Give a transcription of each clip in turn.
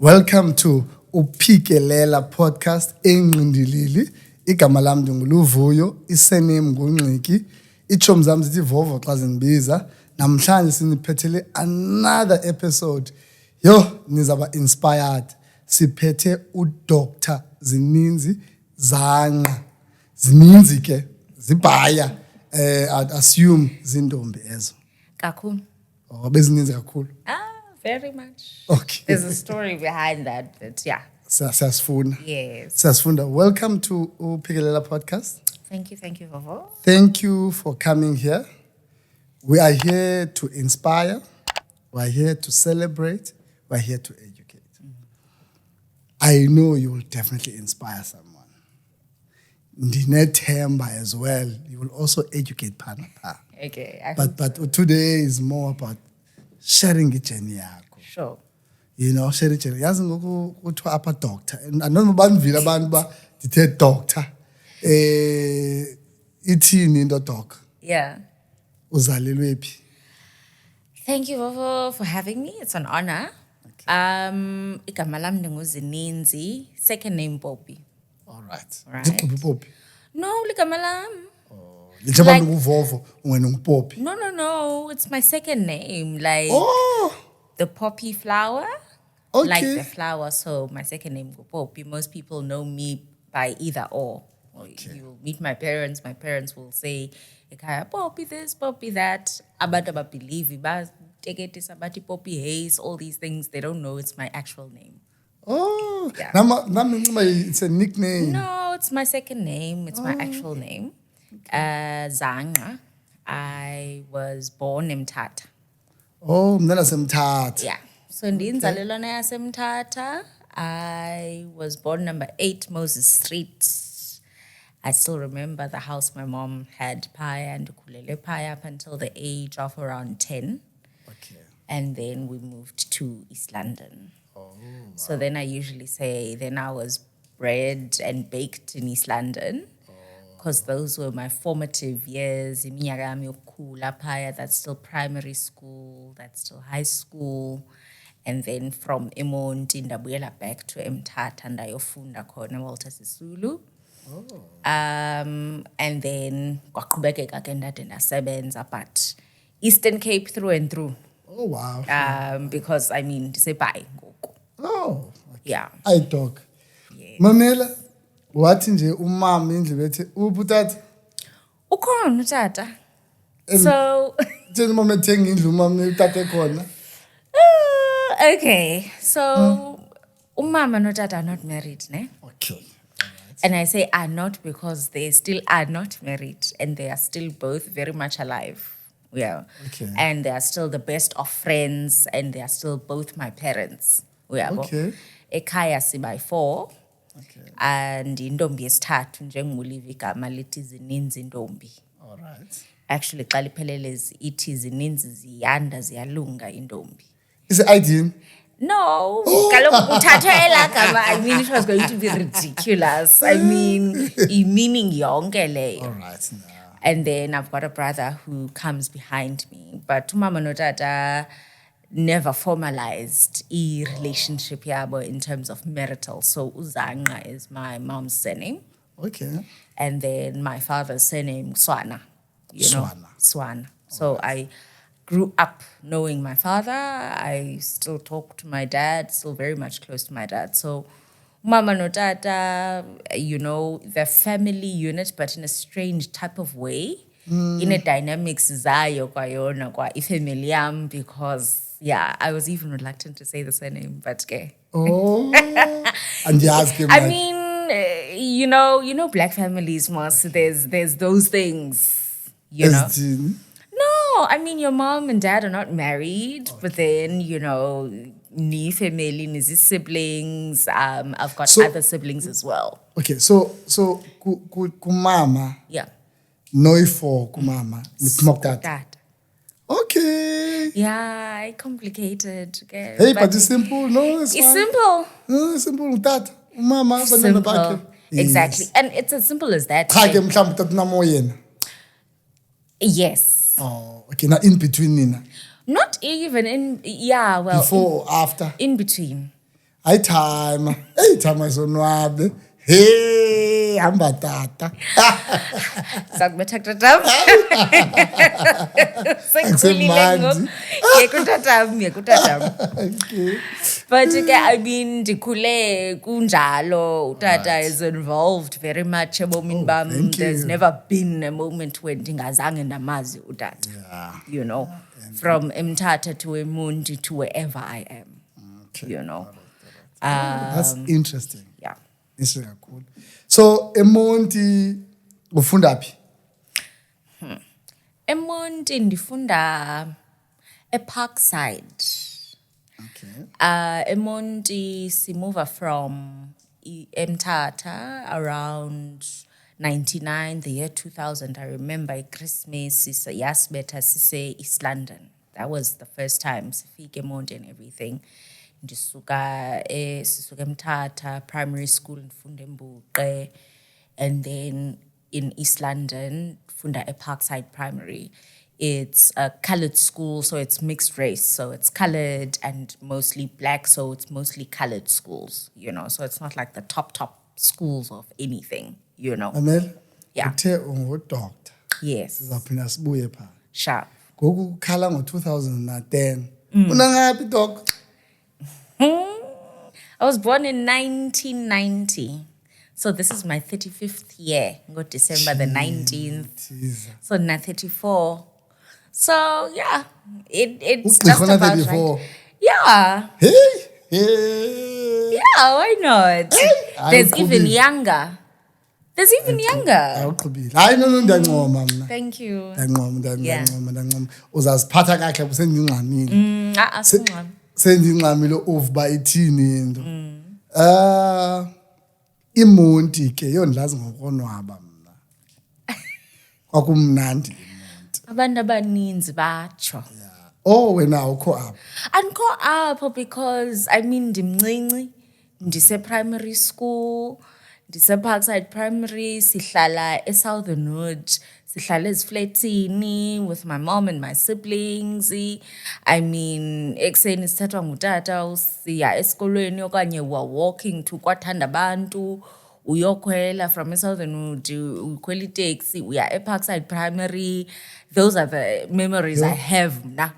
Welcome to Uphikelela podcast engqindilili. Igama lami ndinguluvuyo, isurname nguNgqiki. Ichomi zami zithi Vovo xa zindibiza. Namhlanje siniphethele another episode. Yo, nizaba inspired. Siphethe uDr. Zininzi Zangqa. Zininzi ke zibhaya. I'd assume zintombi ezo. Kakhulu. Oh, bezininzi kakhulu. Very much. Okay. There's a story behind that, but yeah. Siyasifuna. Yes. Siyasifuna. Welcome to Uphikelela podcast. Thank you, Vovo. Thank you for coming here. We are here to inspire. We are here to celebrate. We are here to educate. I know you will definitely inspire someone. Ndinethemba as well. You will also educate Pana. Okay. But today is more about sharing the journey yakho. Sure. You know, sharing journey. Yazi ngoku kuthiwa apha doctor. Anoma banivile abantu ba ndithe doctor. Ithini into doc? Yeah. Uzalelwe phi? Thank you, Vovo, for having me. It's an honor. Igama lami ndinguZininzi, second name Poppy. All right. Right. Poppy. No, ligama lami. Njengoba nguVovo wena nguPoppy. No. It's my second name. Like the poppy flower. Okay. Like the flower. So my second name Poppy. Most people know me by either or. Okay. You will meet my parents will say, Poppy this, Poppy that. Abantu believe take it is about Poppy Hayes, all these things. They don't know it's my actual name. Oh. Yeah. It's a nickname. No, it's my second name. It's my actual name. Zangqa. I was born in Mthatha. Oh, mna naseMthatha. Yeah. So ndinzalelwana yaseMthatha. I was born number 8 Moses Street. I still remember the house my mom had phaya and ndikhulele phaya up until the age of around 10. Okay. And then we moved to East London. Oh. Wow. So then I usually say then I was bred and baked in East London. Because those were my formative years. Iminyaka yami yokukhula phaya, that's still primary school, that's still high school. And then from eMonti ndabuyela back to eMthatha ndayofunda khona Walter Sisulu. Oh. And then kwaqhubekeka ke ndade ndasebenza, but Eastern Cape through and through. Oh, wow. Because I mean ndisebhayi ngoku. Oh. Okay. Yeah. Ay dog. Yeah. Mamela, wathi nje umama indlu bethi ubutata. Ukhona utata. So Thina mama ethenga indlu mama utata ekhona. Okay, so umama no tata are not married, ne? Okay. And I say are not because they still are not married and they are still both very much alive. Yeah. Okay. And they are still the best of friends and they are still both my parents. Okay. Ekhaya siba 4. Okay. And intombi yesithathu njengomuliva igama lithi Zininzi intombi. All right. Actually xa liphelelezi ithi zininzi ziyanda ziyalunga intombi. Is it ID? No, kaloku uthathwe elaa gama. I mean, it was going to be ridiculous. I mean, meaning yonke leyo. All right. No. And then I've got a brother who comes behind me. But umama notata never formalized a relationship yabo in terms of marital. So Uzangqa is my mom's surname. Okay. And then my father's surname, Swana. Swana. So I grew up knowing my father. I still talk to my dad, still very much close to my dad. So mama no tata, the family unit, but in a strange type of way. In a dynamics zayo kwa yona kwa ifamily yam, because I was even reluctant to say the surname, but okay. Oh. And you ask him. I mean, you know, black families must. There's those things, you know. No, I mean, your mom and dad are not married, but then, ni family, ni siblings. I've got other siblings as well. Okay, so kumama. Yeah. Noifo kumama. Niphuma Dad. Okay. Yeah, complicated. Okay. Hey, but it's simple. No, it's fine. simple. No, it's simple. Dad, umama, Simple. Exactly. And it's as simple as that. Cha ke mhlawumbe utata namoyena. Yes. Oh, okay. Now in between nina. Not even in, well. Before or after? In between. Hayi time. Hey time sonwabe. Hey hamba tata. Sakubetha kutatam. Sekulile ngo. Yekutatam. Okay. But I mean, ndikhule kunjalo. Utata is involved very much ebomini bam. Thank you. There's never been a moment when ndingazange ndamazi utata. Yeah. You know, from Mthatha to eMundi to wherever I am. Okay. You know. That's interesting. Yeah. Interesting kakhulu. So eMonti ufunda phi? eMonti ndifunda eParkside. Okay. eMonti move from Mthatha around 99, the year 2000. I remember Christmas yasibetha sise East London. That was the first time sifike eMonti and everything. Ndisuka Mthatha primary school ndifunde eMbuqe, and then in East London funda eParkside Primary. It's a colored school, so it's mixed race. So it's colored and mostly black, so it's mostly colored schools, you know. So it's not like the top schools of anything, you know. Amel? Yeah. Uthe ungu-doctor. Yes. Sizaphinda sibuye pha. Sharp. Ngoku ukhala ngo-2010. Unangaphi doc? I was born in 1990. So this is my 35th year. Got December the 19th. Jesus. So now 34. So yeah, it's Ugqirha just na about 34. right. Yeah. Hey. Yeah, why not? Hey, There's awuqhubile. even younger. There's even younger. Awuqhubile. Hayi no ndiyancoma mna. Thank you. Ndiyancoma. Uzaziphatha kahle busendingxamile. Singxam. Sendingxamile uvuba ithini into. iMonti ke yondilazi ngokonwaba mna. Kwakumnandi iMonti. Abantu abaninzi batsho. Oh wena ukho apha. Andikho apho because I mean ndimncinci, ndise primary school, ndise Parkside Primary, sihlala eSouthern Wood, sihlala eziflatini with my mom and my siblings. I mean ekseni sithathwa ngutata usiya esikolweni okanye we're walking to kwathanda abantu, uyokhwela from eSouthern Wood, ukhwela itaxi, uya eParkside Primary. Those are the memories I have now.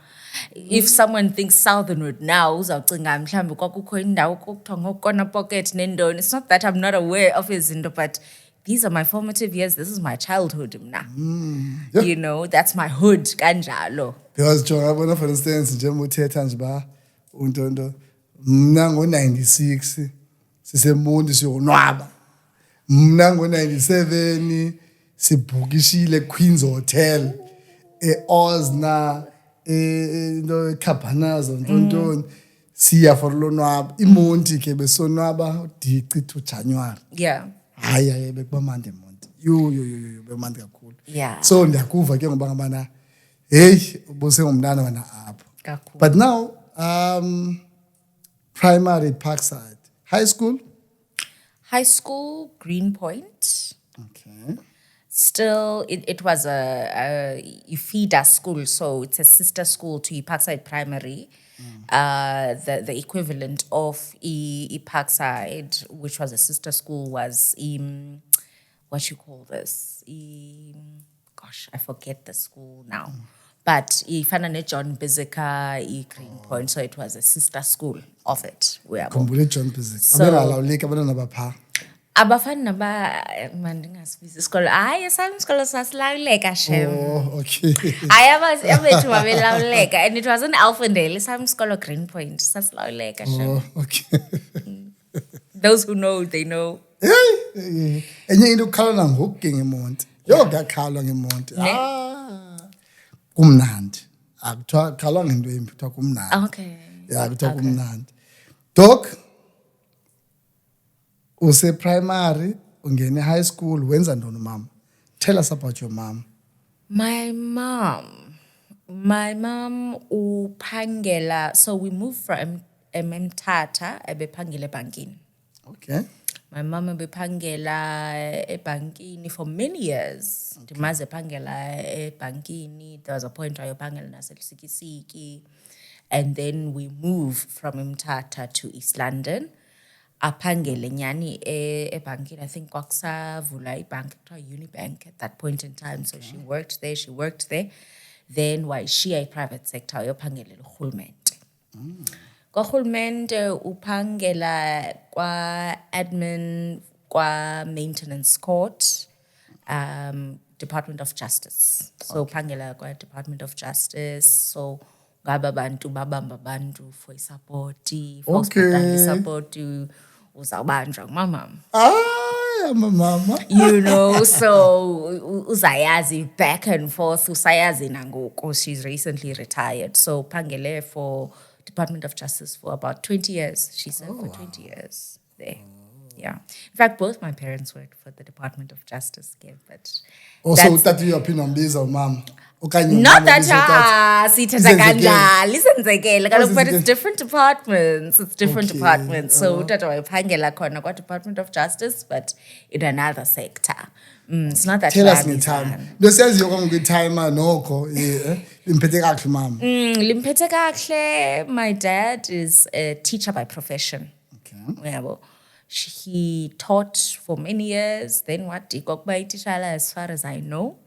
If someone thinks Southern Wood now, uzawucinga mhlambe kwakukho indawo kokuthiwa ngokona pocket nendoni. It's not that I'm not aware of izinto, but these are my formative years. This is my childhood mna. Yeah. You know, that's my hood kanjalo. Because jonga for instance njengoba uthetha nje ba untonto mna ngo96 siseMonti siyonwaba. Mna ngo97 sibhukishile Queen's Hotel eOzna into Cabanas ntontoni siya for lonwaba. iMonti ke besonwaba dici to January. Yeah. Hayi bekubamande eMonti. Yo bemandi kakhulu. Yeah. So ndiyakuva ke ngoba ngabana hey ubuse ngumntana wena apho. Kakhulu. But now primary Parkside. High school? High school, Greenpoint. Okay. Still, it was a feeder school, so it's a sister school to Parkside Primary. The equivalent of Parkside, which was a sister school, was what you call this? Gosh, I forget the school now. But ifana John Bizeka, Greenpoint, so it was a sister school of it. Khumbule John Bizek. So- Abengalawuleki abantwana bapha. Abafana mandingasibisa isikolo. Hayi, esami isikolo sasilawuleka shem. Oh, okay. Hayi abethu babelawuleka, and it wasn't Alphondale, esami isikolo Greenpoint sasilawuleka shem. Oh, okay. Those who know, they know. Hey. Enye into ukukhala ngokuke ngeMonti. Yo ngakhalwa ngeMonti. Kumnandi. Akuthiwa khalwa ngento embi, kuthiwa kumnandi. Okay. Yeah, kuthiwa kumnandi. Doc, use primary, ungene high school, wenza ntoni mama? Tell us about your mom. My mom upangela, so we moved from Mthatha, ebepangela ebankini. Okay. My mom ebepangela ebankini for many years. Ndimaze epangela ebankini. There was a point where epangela naseLusikisiki. And then we move from Mthatha to East London. Aphangele nyani ebankini, I think kwakusavula ibhanki kuthiwa Unibank at that point in time. So she worked there. Then wayishiya i-private sector wayophangelela urhulumente. Kurhulumente uphangela kwa-admin, kwa-maintenance court, Department of Justice. So uphangela kwa-Department of Justice. So ngaba bantu babamba bantu for isapoti, for isapoti, uzawubanjwa ngumamam. Mama. You know, so uzayazi back and forth, usayazi nangoku. She's recently retired. So phangele for Department of Justice for about 20 years. She served for 20 years there. Yeah. In fact, both my parents worked for the Department of Justice here, but also utata uyaphinda mama. Not that sithetha kanjalo isenzekele kaloku, but it's different departments. It's different departments. So utata wayephangela khona kwa-Department of Justice, but in another sector. It's not that. Tell us ngetime. Ndosiyaziyo kwangitime noko limphethe kahle mama. Limphethe kahle. My dad is a teacher by profession. Okay. Yeah, he taught for many years. Then what? As far as I know.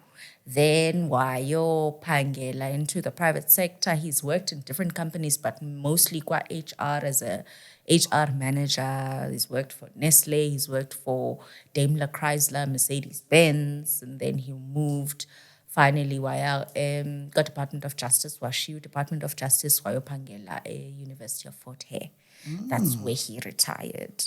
Then wayo pangela into the private sector. He's worked in different companies, but mostly qua HR as a HR manager. He's worked for Nestle. He's worked for Daimler Chrysler, Mercedes-Benz, and then he moved. Finally, got Department of Justice, Washiu Department of Justice, wayo pangela University of Fort Hare. That's where he retired.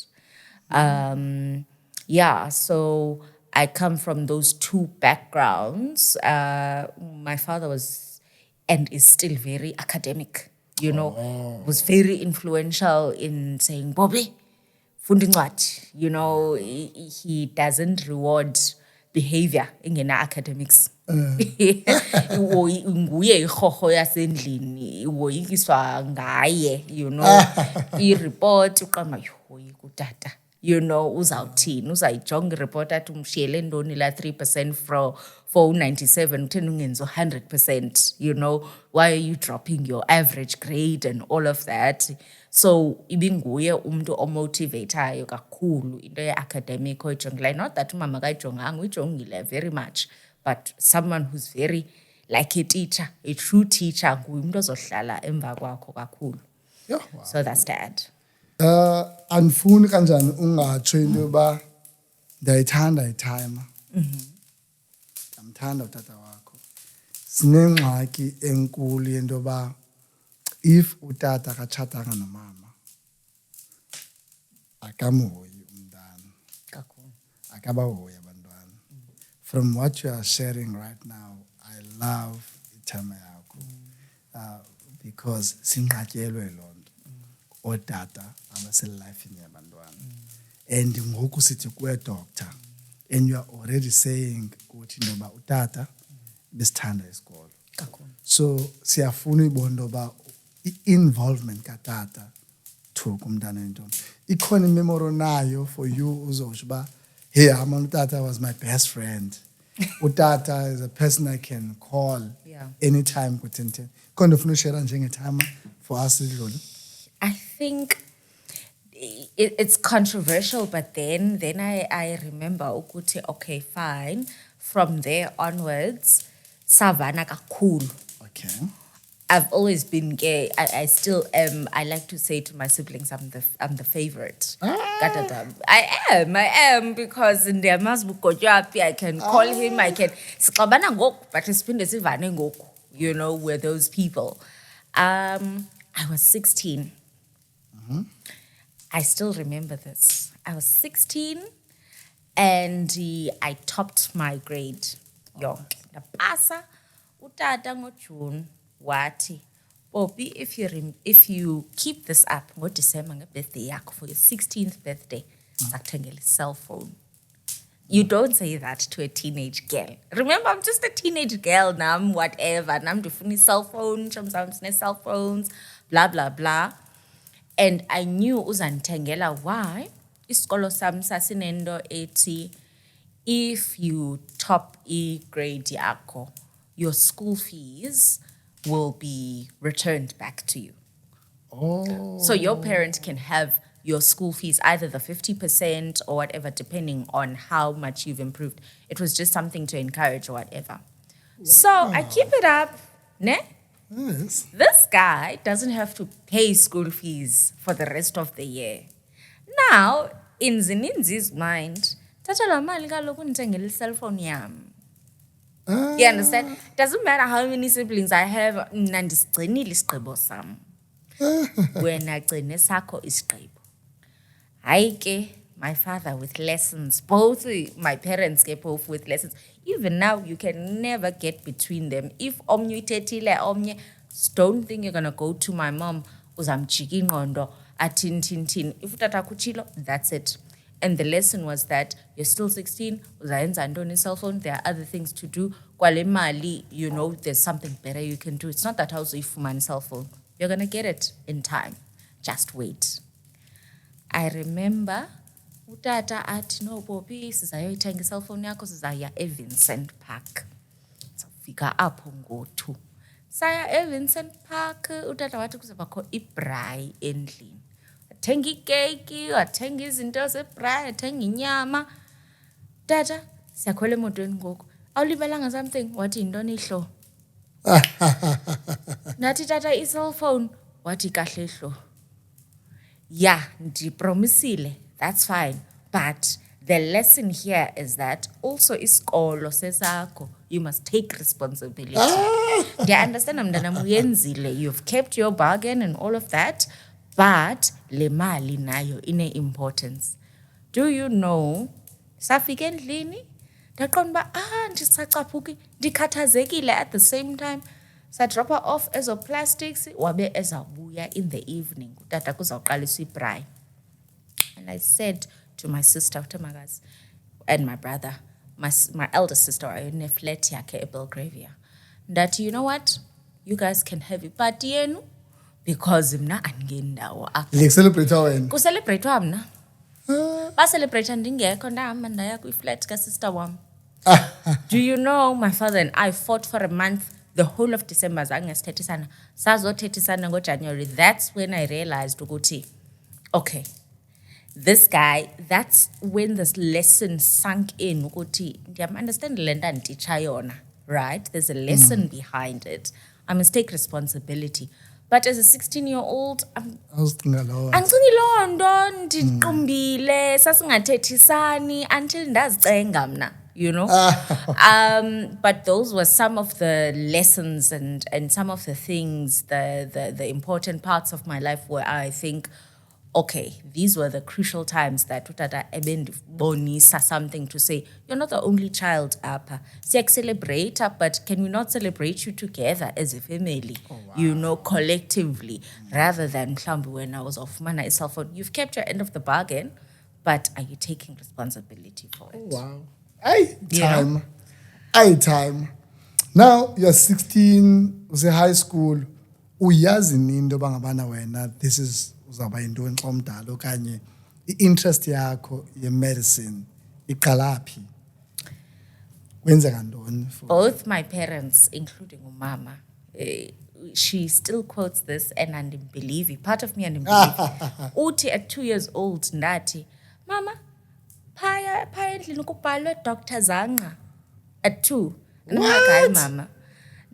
Yeah, so I come from those two backgrounds. My father was and is still very academic, you know, was very influential in saying, Bobby, funda incwadi. You know, he doesn't reward behavior in academics. Nguye ikhokho yasendlini, woyikiswa ngaye, you know, i-report uqamba yoyika utata. You know, uzawuthini, uzayijonga i-report athi umshiyele ndoni la 3% for 97, utheni ungenzi 100%, you know, why are you dropping your average grade and all of that. So ibinguye umuntu omotivateayo kakhulu into ye-academic oyijongileyo. Not that umama kayijonganga, uyijongile very much, but someone who's very like a teacher, a true teacher, nguye umuntu ozohlala emva kwakho kakhulu. Wow. So that's dad. Andifuni kanjani ungatsho into yoba ndiyayithanda itime. Ndiyamthanda utata wakho. Sinengxaki enkulu yento yoba if utata akatshatanga nomama akamhoyi umntana. Kakhulu. Akabahoyi abantwana. From what you are sharing right now, I love itime yakho. Because sinqatyelwe loo nto. Otata abaselife yabantwana. And ngoku sithi kuwe doctor, and you are already saying ukuthi ndoba utata besithanda isikolo. So siyafuna ibona ndoba i-involvement katata to kumntana intombi. Ikhona imemoro nayo for you uzosho ba, hey, utata was my best friend. Utata is a person I can call anytime kuthintini. Khona ufuna ushare njengetime for us idlule. I think it's controversial, but then I remember ukuthi, okay, fine. From there onwards, savana kakhulu. Okay. I've always been gay. I still am. I like to say to my siblings, I'm the favorite. I am because in the Amazbukojapi, I can call him. I can sixabana ngoku, but sipinde sivane ngoku. You know, we're those people. I was 16. I still remember this. I was 16 and I topped my grade. Yonke. Ndapasa utata ngoJune wathi, Bobby, if you keep this up ngoDecember ngebirthday yakho for your 16th birthday, sakuthengela a cell phone. You don't say that to a teenage girl. Remember, I'm just a teenage girl now, whatever. Nam ndifuna cell phone, chomsam cell phones, blah blah blah. And I knew uzandithengela why. Isikolo sam sasinento ethi, if you top grade yakho, your school fees will be returned back to you. Oh. So your parent can have your school fees, either the 50% or whatever, depending on how much you've improved. It was just something to encourage or whatever. So I keep it up, ne? Yes. This guy doesn't have to pay school fees for the rest of the year. Now, in Zininzi's mind, Tata la mali kaloku ndithengele cellphone yam. You understand? Doesn't matter how many siblings I have, mna ndisigcinile isigqibo sam. Wena gcine sakho isigqibo. Hayi ke, my father with lessons, both my parents get both with lessons. Even now, you can never get between them. If omnye uthethile omnye, don't think you're gonna go to my mom, uzamjika ingqondo, atin. If utata kuchilo, that's it. And the lesson was that you're still 16, uzayenza ntoni cell phone, there are other things to do. Kwale mali, you know, there's something better you can do. It's not that house if my cell phone. You're gonna get it in time. Just wait. I remember utata athi no Bobby sizayoyithenga cellphone yakho sizaya eVincent Park. Safika apho ngo-2. Saya eVincent Park utata wathi kuzobakho ibrayi endlini. Wathenga ikeyiki, wathenga izinto zebrayi, wathenga inyama. Tata, siyakhwela emotweni ngoku. Awulibelanga something? Wathi yintoni ihlo? Nathi tata i-cellphone. Wathi kahle ihlo. Yeah, ndipromisile, that's fine. But the lesson here is that also isikolo sesakho, you must take responsibility. Do you understand? Mntanam uyenzile, you've kept your bargain and all of that, but le mali nayo ine importance. Do you know, safika endlini, ndaqonda uba ndisacaphuki, ndikhathazekile at the same time. So I drop her off as a plastics, wabe ezabuya in the evening. Tata kuzawuqalisa ibrayi. And I said to my sister, and my brother, my elder sister, ayone flat yakhe eBelgravia, that you know what, you guys can have iparty yenu because mna andingendawo apha. Celebrate wena. Kucelebratewa mna. Ba celebrate ndingekho ndahamba ndaya kwi-flat ka-sister wam. Do you know, my father and I fought for a month. The whole of December, zangesithethisana. Sazothethisana ngoJanuary. That's when I realized ukuthi, okay, this guy, that's when this lesson sunk in ukuthi ndiyam understand le nto andititsha yona, right? There's a lesson behind it. I must take responsibility. But as a 16-year-old, Awucinga loo. andicingi loo nto, ndiqumbile, sasingathethisani until ndazicenga mna. You know, but those were some of the lessons and some of the things, the important parts of my life where I think, okay, these were the crucial times that utata ebendibonisa something to say, you're not the only child apha. Celebrate, but can we not celebrate you together as a family? Oh, wow. You know, collectively, rather than mhlawumbi when I was off my cell phone. You've kept your end of the bargain, but are you taking responsibility for it? Oh, wow. Time. Now you're 16, use high school. Uyazi into bangabana wena. This is uzaba yintoni xa umdala okanye i-interest yakho ye-medicine iqala phi? Kwenzeka ntoni? Both my parents, including umama, she still quotes this and andibelieve it. Part of me andibelieve. Uthi at 2 years old ndathi, Mama, Paya endlini kubhalwe Dr. Zanga at 2. And I'm like, hi, Mama.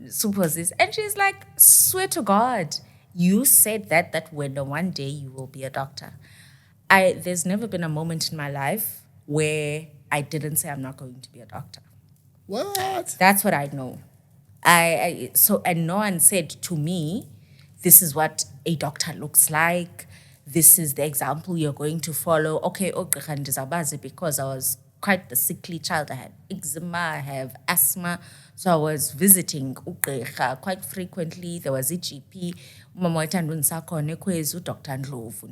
Suppose this. And she's like, swear to God, you said that when one day you will be a doctor. There's never been a moment in my life where I didn't say I'm not going to be a doctor. What? That's what I know. And no one said to me, this is what a doctor looks like. This is the example you're going to follow. Okay, because I was quite the sickly child. I had eczema, I have asthma. So I was visiting quite frequently. There was a GP, Dr. Ndlovu,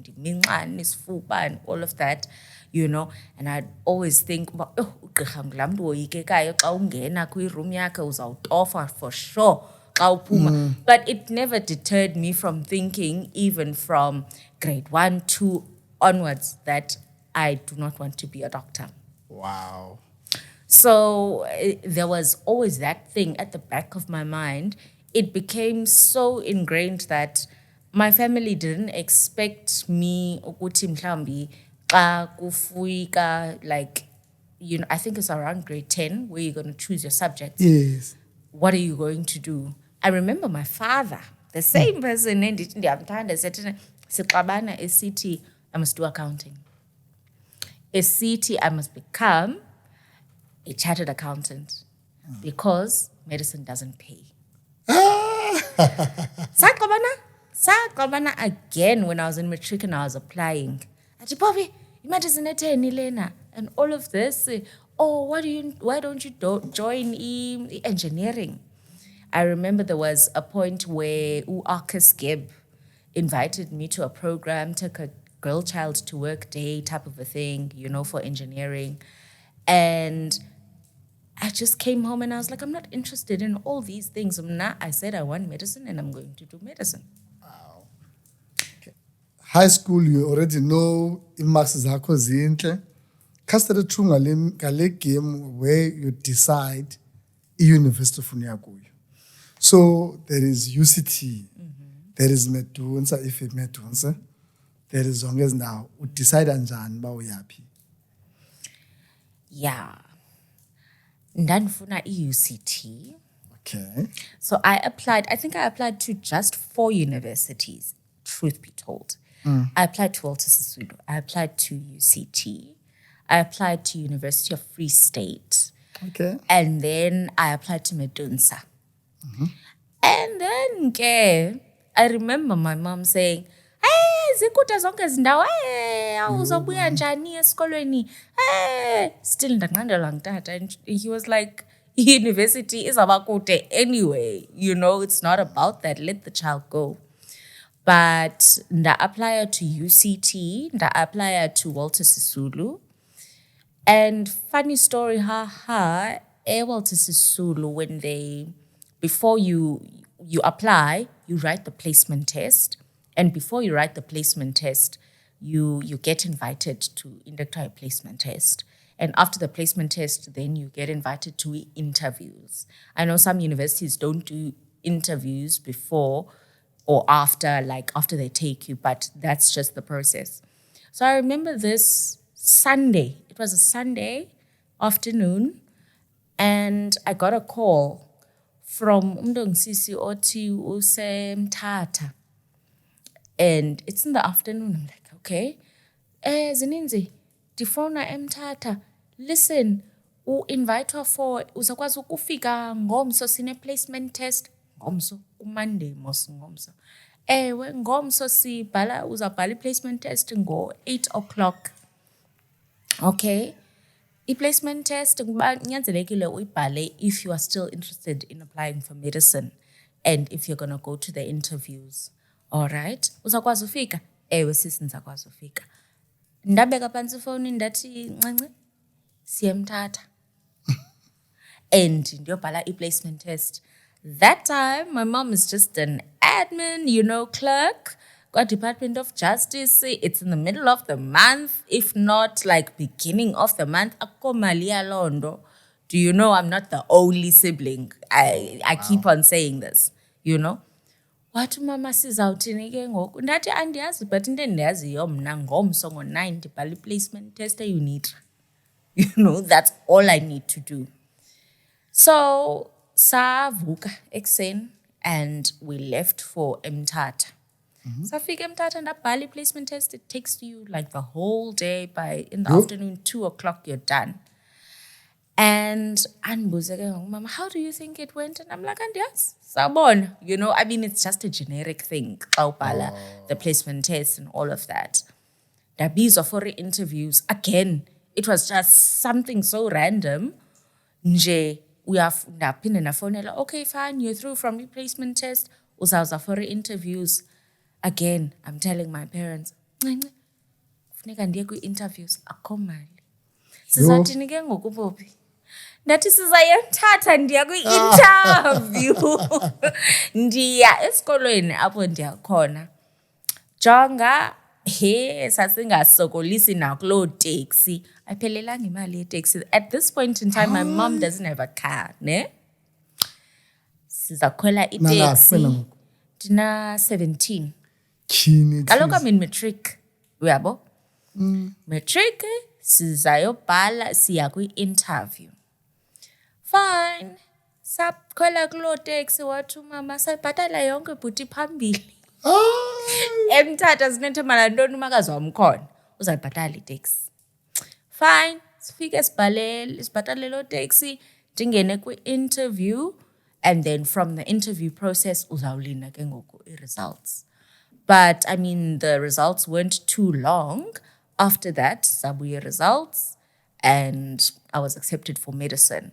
and all of that, you know. And I'd always think, for sure. But it never deterred me from thinking, even from grade 1, 2 onwards, that I do not want to be a doctor. Wow. So there was always that thing at the back of my mind. It became so ingrained that my family didn't expect me ukuthi mhlambi xa kufika like I think it's around grade 10 where you're going to choose your subjects. Yes. What are you going to do? I remember my father, the same person endithi ndiyamthanda sethi sixabana esithi I must do accounting. Esithi I must become a chartered accountant because medicine doesn't pay. Saxabana again when I was in matric and I was applying. Ati Bobby, medicine etheni lena and all of this. Why don't you join engineering? I remember there was a point where Arcus Gibb invited me to a program, took a girl child to work day type of a thing, for engineering. And I just came home and I was like, I'm not interested in all these things. I said I want medicine and I'm going to do medicine. Wow. Okay. High school, you already know imarks zakho zinhle. Kastele true ngale game where you decide i-university ufuna kuyo. So there is UCT, there is Medunsa, if it Medunsa, there is Zongez now. You decide anjani ba uyaphi. Yeah. Ndanifuna UCT. Okay. So I think I applied to just 4 universities, truth be told. I applied to Walter Sisulu. I applied to UCT. I applied to University of Free State. Okay. And then I applied to Medunsa. And then I remember my mom saying, hey, zikude zonke zindawo, hey, awuzobuya njani esikolweni? Hey, still ndanqandela ngitata. And he was like, university is abakude anyway. It's not about that. Let the child go. But nda apply to UCT, nda apply to Walter Sisulu. And funny story, Walter Sisulu, when before you apply, you write the placement test. And before you write the placement test, you get invited to inductor placement test. And after the placement test, then you get invited to interviews. I know some universities don't do interviews before or after they take you, but that's just the process. So I remember this Sunday. It was a Sunday afternoon, and I got a call from Umdong Oti use Mthatha. And it's in the afternoon. I'm like, okay. Zininzi, ndifuna Mthatha. Listen, invite for uzakwazi ukufika ngomso sine placement test. Ngomso, Monday mos ngomso. Ewe, ngomso sibhala uzabhala placement test ngo 8:00. Okay. I-placement test nyanzelekile uyibhale if you are still interested in applying for medicine and if you're going to go to the interviews. All right. Uzakwazi ufika? Ewe sisi nizakwazi ufika. Ndabeka phansi phone ndathi ncanci siyemthatha. And ndiyobhala i-placement test. That time my mom is just an admin, clerk. Department of Justice, it's in the middle of the month, if not like beginning of the month. Akko Malia Londo. Do you know I'm not the only sibling? I keep on saying this, What mama says out in again? Ndati andiyazi, but ndiyaziyo mna ngomso ngo-9 ndibhala placement test you need. That's all I need to do. So savuka ekuseni and we left for Mthatha. So I Mthatha and Bali placement test, it takes you like the whole day. In the afternoon, 2:00, you're done. And Mama, how do you think it went? And I'm like, yes, sabon. It's just a generic thing. The placement test and all of that. Dabizo for interviews, again, it was just something so random. Nje, we have napin and a phone. Okay, fine, you're through from your placement test. Uzawuza for interviews. Again, I'm telling my parents, funeka ndiye kwi-interviews, akho mali. Sizathini ke ngoku Bobby? Ndathi sizayemthatha ndiya kwi-interview. Ndiya esikolweni apho ndiya khona. Jonga, sasingasokolisi nakuloo taxi. Ayiphelelanga imali ye-taxi. At this point in time, my mom doesn't have a car, ne? Sizakhwela i-taxi. Dina 17. Tyhini it Kaloku is. I'm in matric. Uyabo? Matric, sizayobhala siya kwi-interview. Fine. Sakhwela kuloo taxi wathi umama sayibhatala yonke bhuti phambili. Emthatha sinethe malantoni umakazi wamkhona. Uzayibhatala itaxi. Fine. Sifike sibhatale loo taxi, ndingene kwi-interview, and then from the interview process uzawulinda ke ngoku i-results. But I mean, the results weren't too long. After that, sabuye results, and I was accepted for medicine.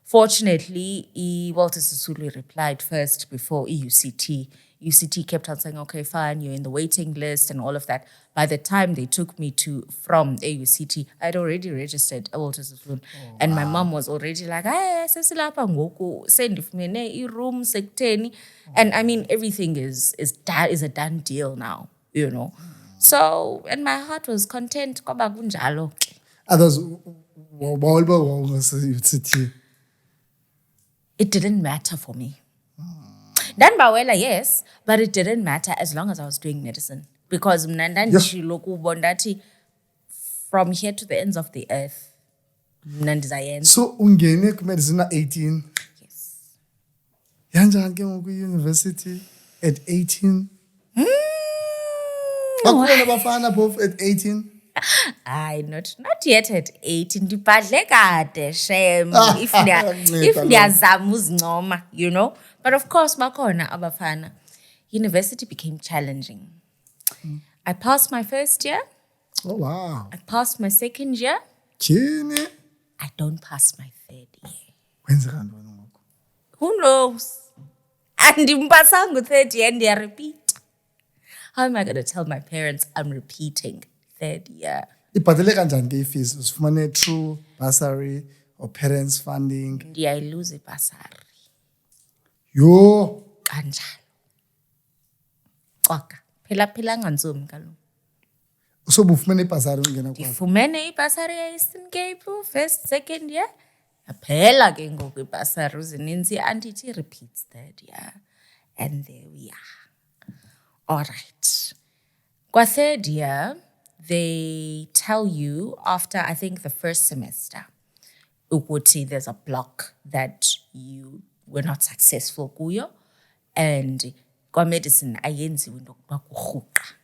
Fortunately, Walter Sisulu replied first before UCT. UCT kept on saying, okay, fine, you're in the waiting list and all of that. By the time they took me from AUCT, I'd already registered at Walter Sisulu. And my mom was already like, hey, sesilapha ngoku, sendifumene i-room sekutheni. And I mean, everything is a done deal now, you know. So, and my heart was content. Kwaba kunjalo. Others, UCT. It didn't matter for me. Dan bawela, yes, but it didn't matter as long as I was doing medicine. Because mnandandishilo kubondati from here to the ends of the earth. Mnandizayenza. So ungene medicine at 18. Yes. Yanjani ke ngoku university at 18? Bakhona abafana both at 18. Ay, not yet at 18. Ndibhadle kade, shem. If ndiyazama uzincoma, you know. But of course, bakhona abafana. University became challenging. I passed my first year. Oh, wow. I passed my second year. Tyhini? I don't pass my third year. Kwenzeka ntoni ngoku? Who knows? Andimpasanga third year and repeat. How am I going to tell my parents I'm repeating third year? Ibhatele kanjani ke fees? Usifumane through bursary or parents funding? Ndiyayiluza ibhasari. Yo. Kanjalo. Cwaka. Phela nganzumi kaloku. So bufumene ibhasari ungena kwakho? Ndifumene ibhasari ya-Eastern Cape, first, second year. Yaphela ke ngoku ibhasari uzininzi andithi repeats third year. And there we are. All right. Kwa third year, they tell you after, I think, the first semester, ukuthi there's a block that you were not successful kuyo, and kwa medicine ayenziwe into yokuba kurhuqa,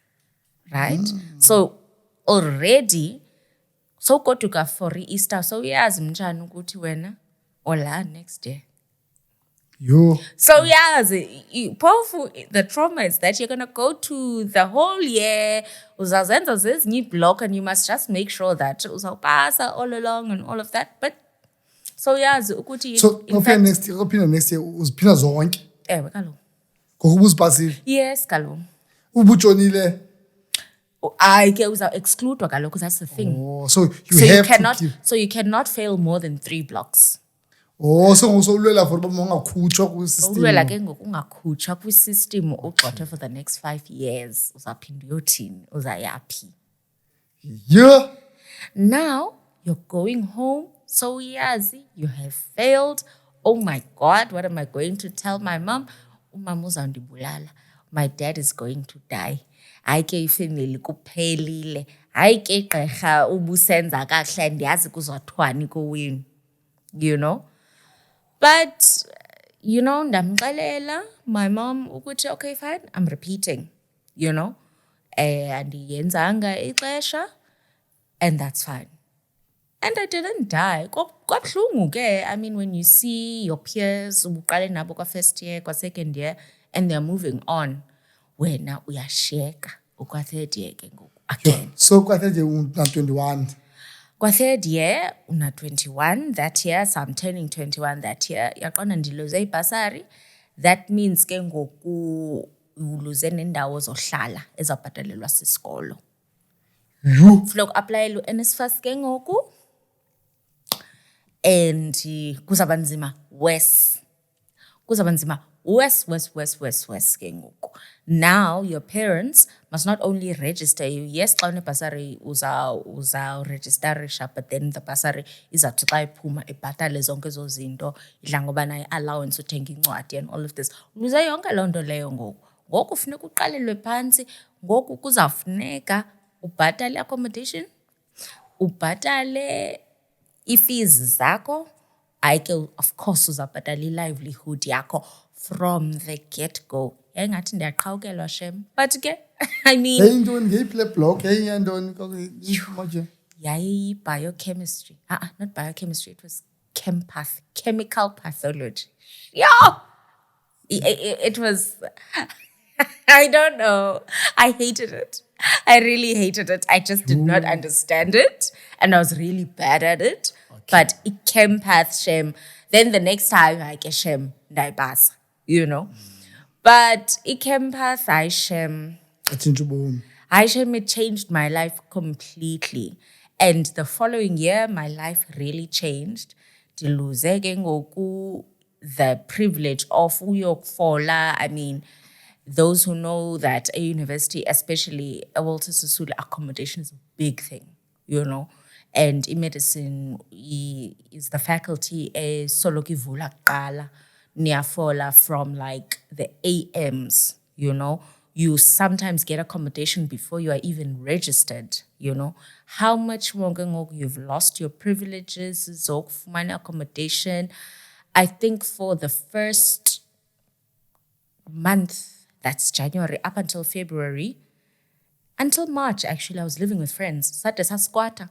right? So already, so goduka for Easter, so uyazi mnjani ukuthi wena ola next year. Yo. So the trauma is that you're going to go to the whole year, uzazenza zezinye block, and you must just make sure that uzawupasa all along and all of that. But so ukuthi So next year uziphinda zonke. Ewe kaloku. Ngokuba uzipasile. Yes, kaloku. Ubutshonile. I ke uza-excludwa kaloku, that's the thing. Oh, so you cannot fail more than 3 blocks. Oh, so ngosowulwela for uba ungakhutshwa kwisystem. Ulwela ke ngoku ungakhutshwa kwisystem ugxothwe for the next 5 years. Uzaphinda uyothini? Uzayaphi? Yeah. Now you're going home. So yazi, you have failed. Oh my God, what am I going to tell my mom? Umama uzandibulala. My dad is going to die. Hayi ke ifamily kuphelile. Hayi ke gqirha ubusenza kahle andiyazi kuzothiwani kowenu. You know? But, you know, ndamxelela my mom ukuthi, okay, fine, I'm repeating, you know? Andiyenzanga ixesha, and that's fine. And I didn't die. Kwabuhlungu ke. I mean, when you see your peers, ubuqale nabo kwa first year, kwa second year, and they're moving on, wena uyasheka, ukwa third year ke ngoku again. So kwa third year una 21. Kwa third year, una 21 that year, so I'm turning 21 that year. Yaqona ndiluze ibhasari. That means ke ngoku uluze nendawo zohlala ezabhatalelwa sisikolo. Flok applyela uNSFAS ke ngoku. And kuzaba nzima west ke ngoku. Now your parents must not only register you. Yes, xa unebhasari uzawuregistarisha, but then the bursary izawuthi xa iphuma ibhatale zonke ezo zinto, idla ngoba nayo allowance uthenga incwadi and all of this. Uluze yonke loo nto leyo ngoku. ngoku funeka uqalelwe phantsi, ngoku kuzawufuneka ubhatale accommodation, ubhatale ii-fees zakho. Hayi ke of course uzawubhatala i-livelihood yakho from the get-go. Yayingathi ndiyaqhawukelwa shem, but ke I mean yayintoni ngeyiphi le block yayiyantoni moje biochemistry. Not biochemistry, it was chempath, chemical pathology. Yeah. It was, I don't know. I hated it. I really hated it. I just did not understand it. And I was really bad at it. Okay. But it chempath shem. Then the next time I get shem, ndaibasa, you know. But it chempath, I shem. It changed my life completely. And the following year, my life really changed. The privilege of uyokfola. I mean, those who know that a university, especially a Walter Sisulu, accommodation is a big thing, you know. And in medicine, is the faculty a soloki vula qala niyafola from like the AMs, you know. You sometimes get accommodation before you are even registered, you know. How much more you've lost your privileges, zokufumana accommodation. I think for the first month, that's January, up until February, until March, actually, I was living with friends. Sade squatter.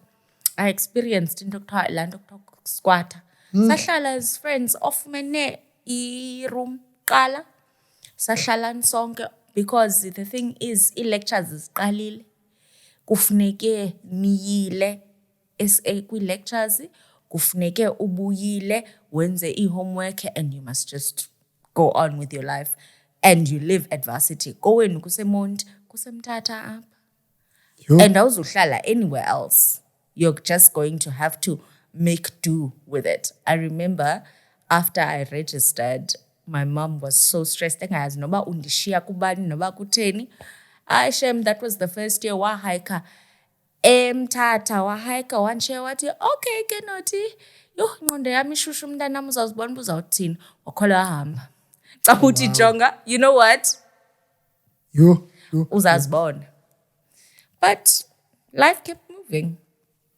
I experienced in Dr. Land squatter. Sahlala as friends, ofumene room qala. Sahlala sonke. Because the thing is, lectures is qalile. Kufuneke niyile lectures. Kufuneke ubuyile wenze homework, and you must just go on with your life. And you live at varsity. Go in kusemont, kusemtata up. And awuzuhlala anywhere else. You're just going to have to make do with it. I remember after I registered, my mom was so stressed. Noba undishiya kubani, noba kuteni. Shem, that was the first year wahaika. Tata wahaika wanshare wathi, okay, Kenoti, yo nqonde yami ishushu mntanami uzawuzibona uzawuthini. Wakhola wahamba. Xa jonga, you know what? Uzazibona. But life kept moving.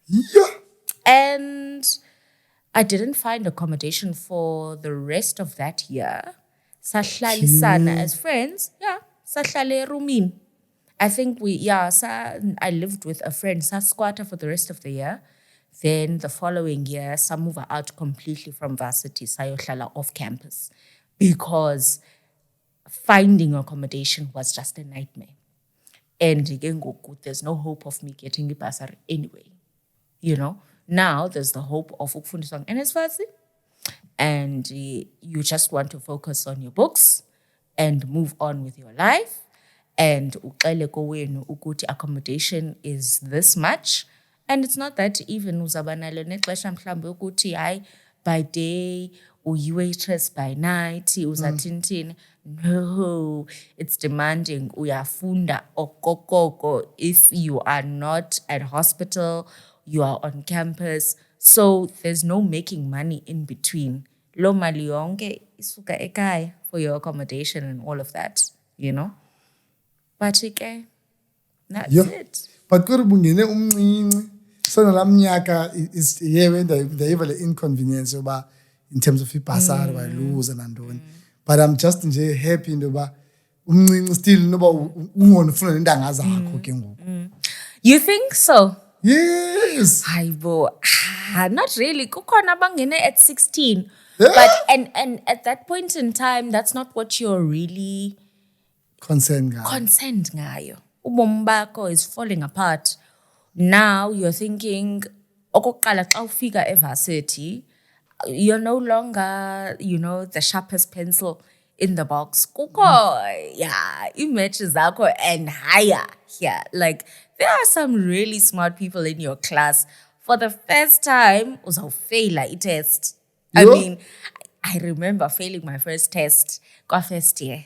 Yeah. And I didn't find accommodation for the rest of that year. Sahlalisana as friends. Yeah. Sahlale rumin. I think I lived with a friend, squatter for the rest of the year. Then the following year, move out completely from varsity, sayohlala off campus. Because finding accommodation was just a nightmare. And again, there's no hope of me getting a bursary anyway. You know? Now there's the hope of ukufundiswa NSFAS, and you just want to focus on your books and move on with your life. And uqale accommodation is this much, and it's not that even uzabanalo nexesha mhlambe ukuthi hayi by day uyi-waitress by night uzathintini. No, it's demanding. Uyafunda okokoko. If you are not at hospital, you are on campus. So there's no making money in between. Lo mali yonke isuka ekaya for your accommodation and all of that, you know. But okay, that's it. But kurubungene umncinci. So nalamnyaka is yewe ndayiva le inconvenience yoba in terms of ibhasari lose and andoni. But I'm just happy ndoba umncinci still noba ungona nendanga zakho ke ngoku. You think so? Yes. Hayibo, not really. Kukhona abangene at 16. Yeah. But and at that point in time, that's not what you're really concerned ngayo. Ubomi bakho is falling apart. Now you're thinking, okokuqala xa ufika evarsity, you're no longer, the sharpest pencil in the box. Kukho, images zakho and higher here. Like, there are some really smart people in your class. For the first time, uzawufeyila i-test. I mean, I remember failing my first test, first year.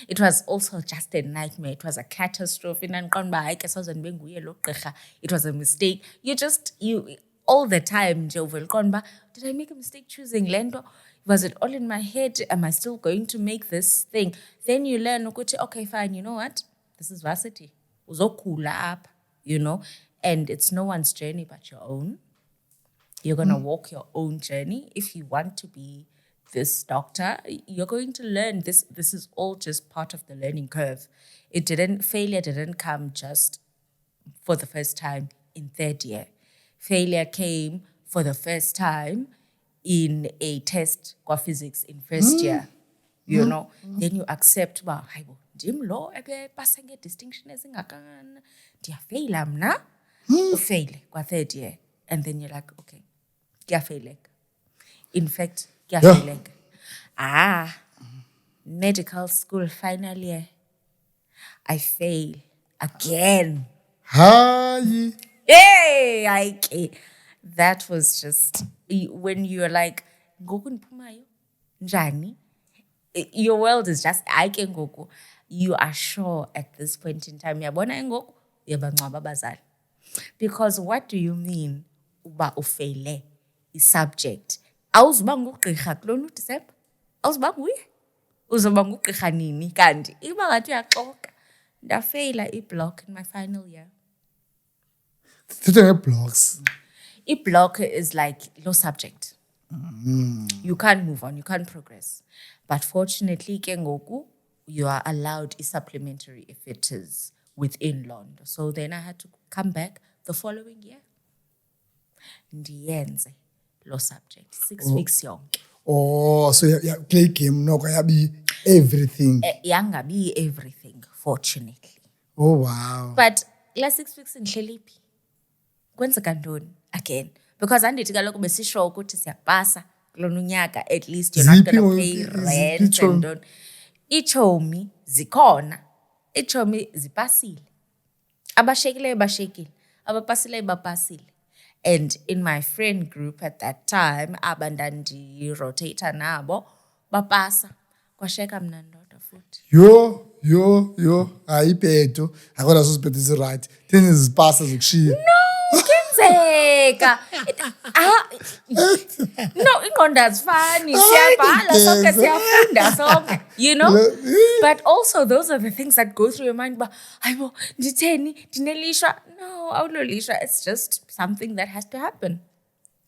It was also just a nightmare. It was a catastrophe. It was a mistake. You all the time, did I make a mistake choosing lendo? Was it all in my head? Am I still going to make this thing? Then you learn, okay, fine, you know what? This is varsity. Uzokhula apha, you know? And it's no one's journey but your own. You're going to walk your own journey. If you want to be this doctor, you're going to learn this. This is all just part of the learning curve. Failure didn't come just for the first time in third year. Failure came for the first time in a test kwa physics in first year. You know, then you accept, hayibo, ndim lo ebepasa nge-distinction ezingakangana, ndiyafeyila mna, ufeyile kwa third year. And then you're like, okay, kuyafaileka. In fact, kuyafaileka. Medical school final year, I fail again. Hayi. Hey, that was just when you're like, ngoku ndiphumayo njani? Your world is just ayike ngoku. You are sure at this point in time, yabona ngoku uyabangcwaba abazali. Because what do you mean uba ufeile i-subject? Awuzuba ngugqirha kulona uDisemba? Awuzuba nguye? Uzoba ngugqirha nini kanti? Iba ngathi uyaxoka. Ndafeyila i-block in my final year. Blocks. I-block is like low subject. You can't move on, you can't progress. But fortunately, ke ngoku, you are allowed a supplementary if it is within Londo. So then I had to come back the following year. Ndiyenze low subject, 6 weeks yonke. Oh, so you play game, no, yabi everything. Yangabi everything, fortunately. Oh, wow. But last 6 weeks in Shelipi, kwenzeka ntoni again? Because andithi kaloku besisho ukuthi siyapasa kulona unyaka, at least you're not going to pay rent and don't. Ichomi zikhona. Ichomi zipasile. Abashekileyo bashekile. Abapasileyo bapasile. And in my friend group at that time, abandandi rotator nabo, bapasa. Kwasheka mna ndoda futhi. Yo. Ayipeto. Akona suspect is right. Then is pasa zokushiya. No, kenzeka. No, ingqondo azifani. Siyabhala sonke, siyafunda sonke, you know? But also those are the things that go through your mind. But hayibo, nditheni, ndinelishwa. No, awunolishwa. It's just something that has to happen.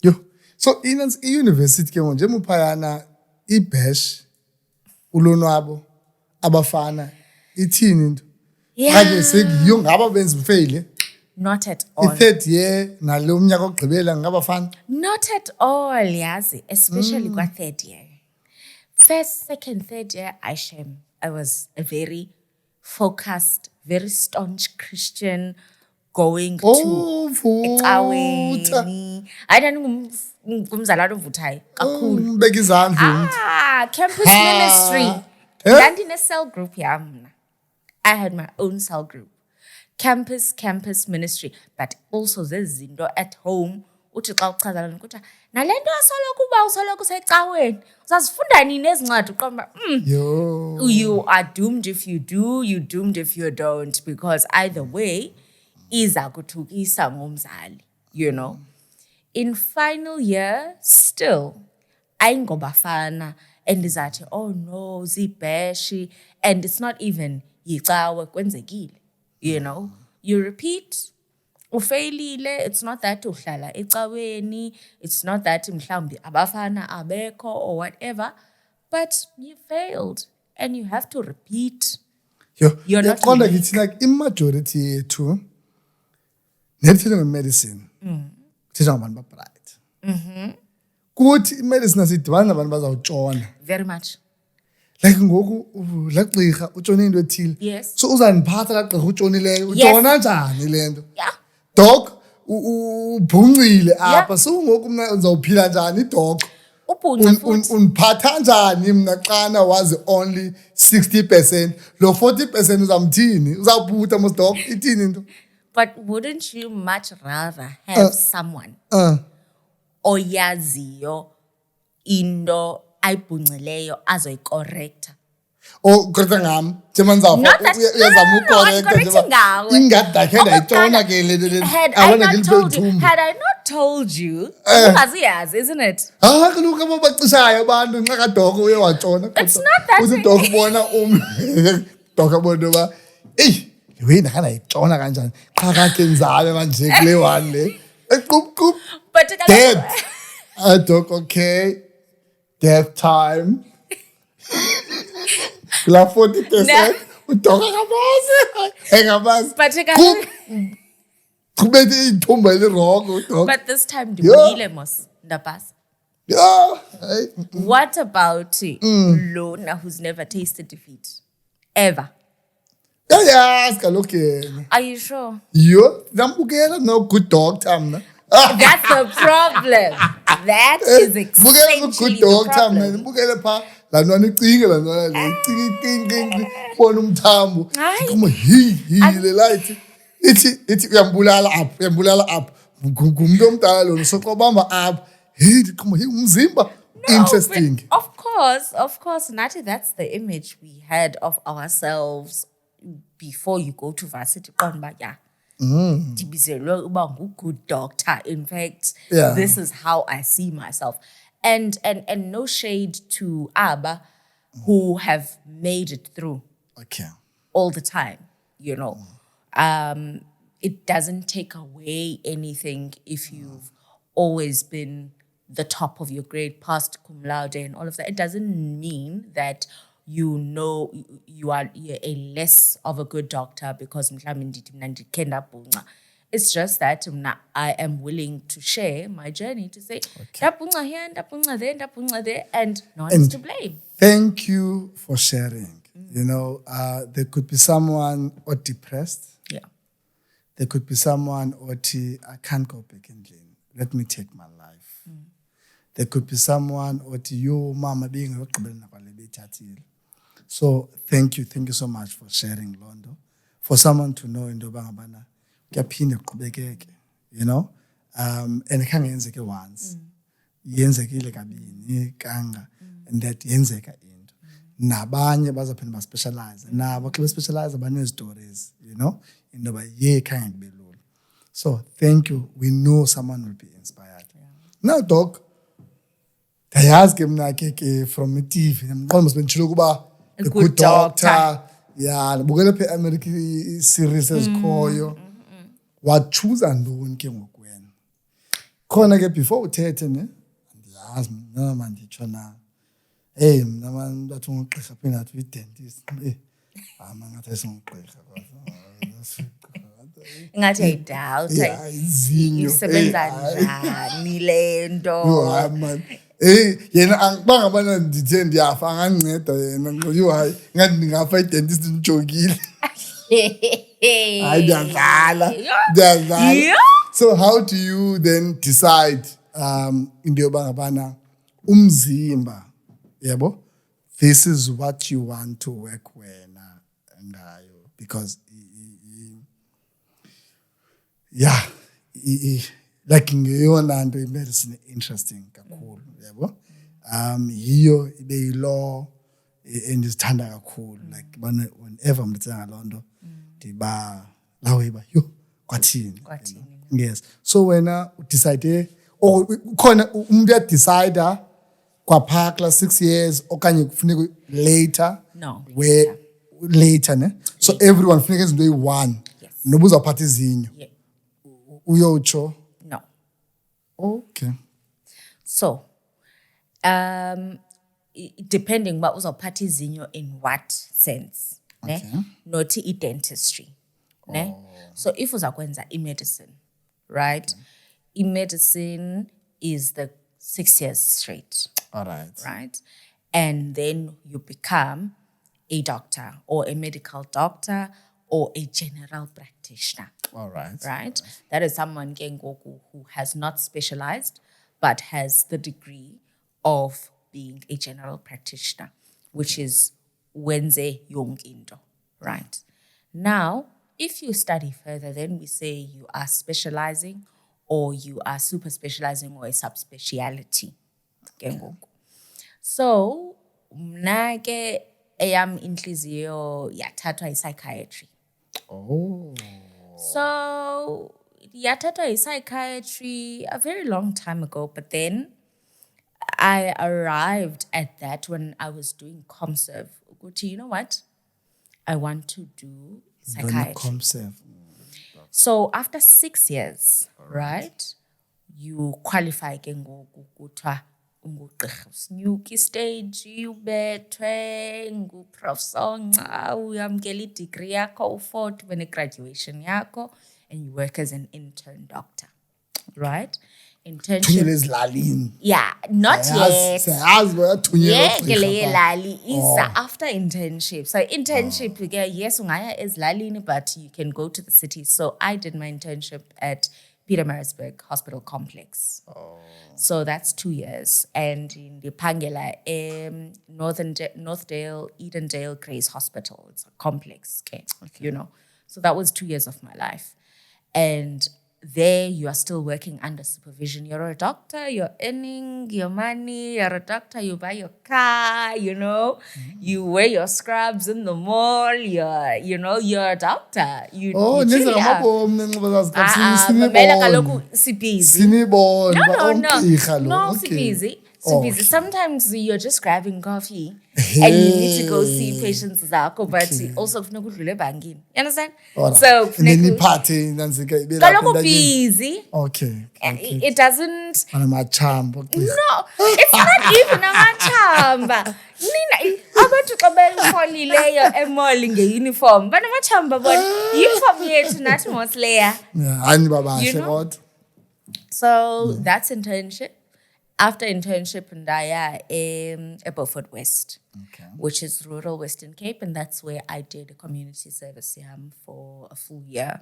Yo. So in university ke nje muphayana ibash ulonwabo abafana ithini into. Yeah. Kanje sekuyiyo ngaba benza failure. Not at all. I-third year nalo umnyaka ogqibela ngabafana. Not at all, yazi, especially kwa third year. First, second, third year, I was a very focused, very staunch Christian going to ecaweni. Ngumzalwane ovuthayo kakhulu. Ubeka izandla. Campus ministry. Ndandine cell group yam. I had my own cell group. Campus ministry, but also zezinto at home. Uthi xa uchazana ukuthi nalento asoloko uba usoloko usecaweni. Uzazifunda nini ezincwadi uqomba? You are doomed if you do, you doomed if you don't, because either way iza kuthukisa ngomzali, you know. In final year, still ayingobafana and izathi, oh no, zibeshi, and it's not even yicawe kwenzekile. You know, you repeat, ufailile, it's not that uhlala ecaweni, it's not that mhlawumbi abafana abekho or whatever, but you failed and you have to repeat. You're not unique. Like in majority yethu nethethe ngemedicine. Thetha ngabantu ba bright. Kuthi imedicine asidibana nabantu bazawutshona. Very much. Like ngoku lagqirha utshone into ethile. Yes. So uzaniphatha lagqirha utshonileyo utshona njani lento? Yeah. Doc ubhungcile apha so ngoku mina uzawuphila njani doc? Ubhunce futhi. Uniphatha njani mina xana wazi only 60%? Lo 40% uzamthini? Uzawubutha mos doc ithini into? But wouldn't you much rather have someone oyaziyo into ayibhunxileyo azoyicorrecta Oh, kodwa ngam, njengoba ndizawufa, Not that- uyazama no, I'm ukorekta correcting njengoba ngawe. ingadakhe ndayitshona ke Had I not told you, ungaziyazi, isn't it? kaloku abo bacishayo abantu nxa kadoko uye watshona. It's not that uthi udoko ubona doko abona uba eyi le ndakhe ndayitshona kanjani qha kakhe ndizame manje kule one le equpqup But dead. Dok, okay, death time. Kula 40%. Udok engamazi. Kubethi ithumba elirong udok. But this time, ndibuyile mos, ndapasa. Yeah. What about Lona, who's never tasted defeat? Ever? Yayazi kaloku yena. Are you sure? Yho, ndambukela no good doctor mna. That's the problem. That is essentially the problem. Mbukele pha laa ntwana icinge laa ntwana le icingi bona umthambo kuma le light ithi uyambulala apha ngumntu omdala lona soqobamba apha kuma umzimba interesting. Of course, Nati, that's the image we had of ourselves before you go to varsity. Yeah. Ndibizelwe uba ngu-good doctor. In fact, this is how I see myself. And no shade to Abba, who have made it through all the time, you know. It doesn't take away anything if you've always been the top of your grade, passed cum laude and all of that. It doesn't mean that you know you're a less of a good doctor because it's just that I am willing to share my journey to say ndapunca here, ndapunca there, and no one is to blame. Thank you for sharing. You know, there could be someone or depressed. Yeah. There could be someone or I can't go back in Jane. Let me take my life. There could be someone or you mama being a. So thank you so much for sharing, Londo. For someone to know in Dobangabana, you know, and it can yenzeke once, yenzekile kabini, kanga, and that yenzeka into. Nabanye bazaphinda specialize. Nabo xa specialize abane stories, you know, in Doba ye kanga kubelula. So thank you. We know someone will be inspired. Yeah. Now, Doc, ndayazi mna ke from TV, almost been kuba a good doctor. Yeah, bukele phe America series ezikhoyo. Wachuza ntoni ke ngokwena? Khona ke before uthethe ne? Andiyazi mina manje nditsho na. Hey, mina manje bathi ungugqirha phela ngathi uyi-dentist. Ngathi ayisongugqirha kwazo. Ngathi ayidoubt. Izinyo. Isebenza njani le nto? Yo, man. Yena angibanga bana ndithe ndiyafa anganceda yena ngoyo hayi ngathi ndingafa i-dentist njokile. Hayi ndiyadlala. So how do you then decide into yoba ngabana umzimba yabo this is what you want to work wena ngayo because like ngeyona nto imedicine interesting kakhulu yabo yiyo ibe yilo endizithanda kakhulu like whenever mdithenga loo nto ndiba lawe iba yo kwathini. Yes, so wena udecide or khona umuntu uyadecide kwapha class 6 years okanye kufuneka later. No, where later ne so everyone funeka izinto eyi-1 noba uzawuphatha izinyo uyotsho. No. Okay. So, depending what uzawuphatha izinyo in what sense, ne? Not i-dentistry, ne? So if uzakwenza i-medicine, right? I-medicine is the 6 years straight. All right. Right? And then you become a doctor or a medical doctor or a general practitioner. All right. Right? That is someone who has not specialized but has the degree of being a general practitioner, which is wenze yonke into. Right? Now, if you study further, then we say you are specializing or you are super specializing or a subspeciality. So, mna ke eyam inhliziyo yathathwa yi-psychiatry. Oh. So yathathwa yi-psychiatry a very long time ago, but then I arrived at that when I was doing ComServe. Ukuthi, you know what? I want to do psychiatry. ComServe. So after 6 years, right, you qualify ke ngoku kuthiwa ungugqirha. Usinyuka istage, ubethwe nguprofessor nca, uyamkela i-degree yakho, u-4 ube ne-graduation yakho, and you work as an intern doctor, right? Internship. Yeah, not yet. Yeah, lali is after internship. So internship, yes, ungaya ezlalini, but you can go to the city. So I did my internship at Pietermaritzburg Hospital Complex. So that's 2 years. And in the Pangela, Northdale, Edendale Grace Hospital. It's a complex, okay. You know. So that was 2 years of my life. And there you are still working under supervision. You're a doctor, you're earning your money, you're a doctor, you buy your car, you know, you wear your scrubs in the mall, you're a doctor. You truly are. No, busy. Sometimes you're just grabbing coffee and you need to go see patients zakho, but also funeka udlule ebhankini. You understand? So funeka busy. Okay. It doesn't. No, it's not even amachamba. Nina abantu xa befolile emall ngeuniform. Banamachamba bona uniform yethu nathi mosleya. You know? So that's internship. After internship, Ndaya at Beaufort West, which is rural Western Cape, and that's where I did a community service for a full year.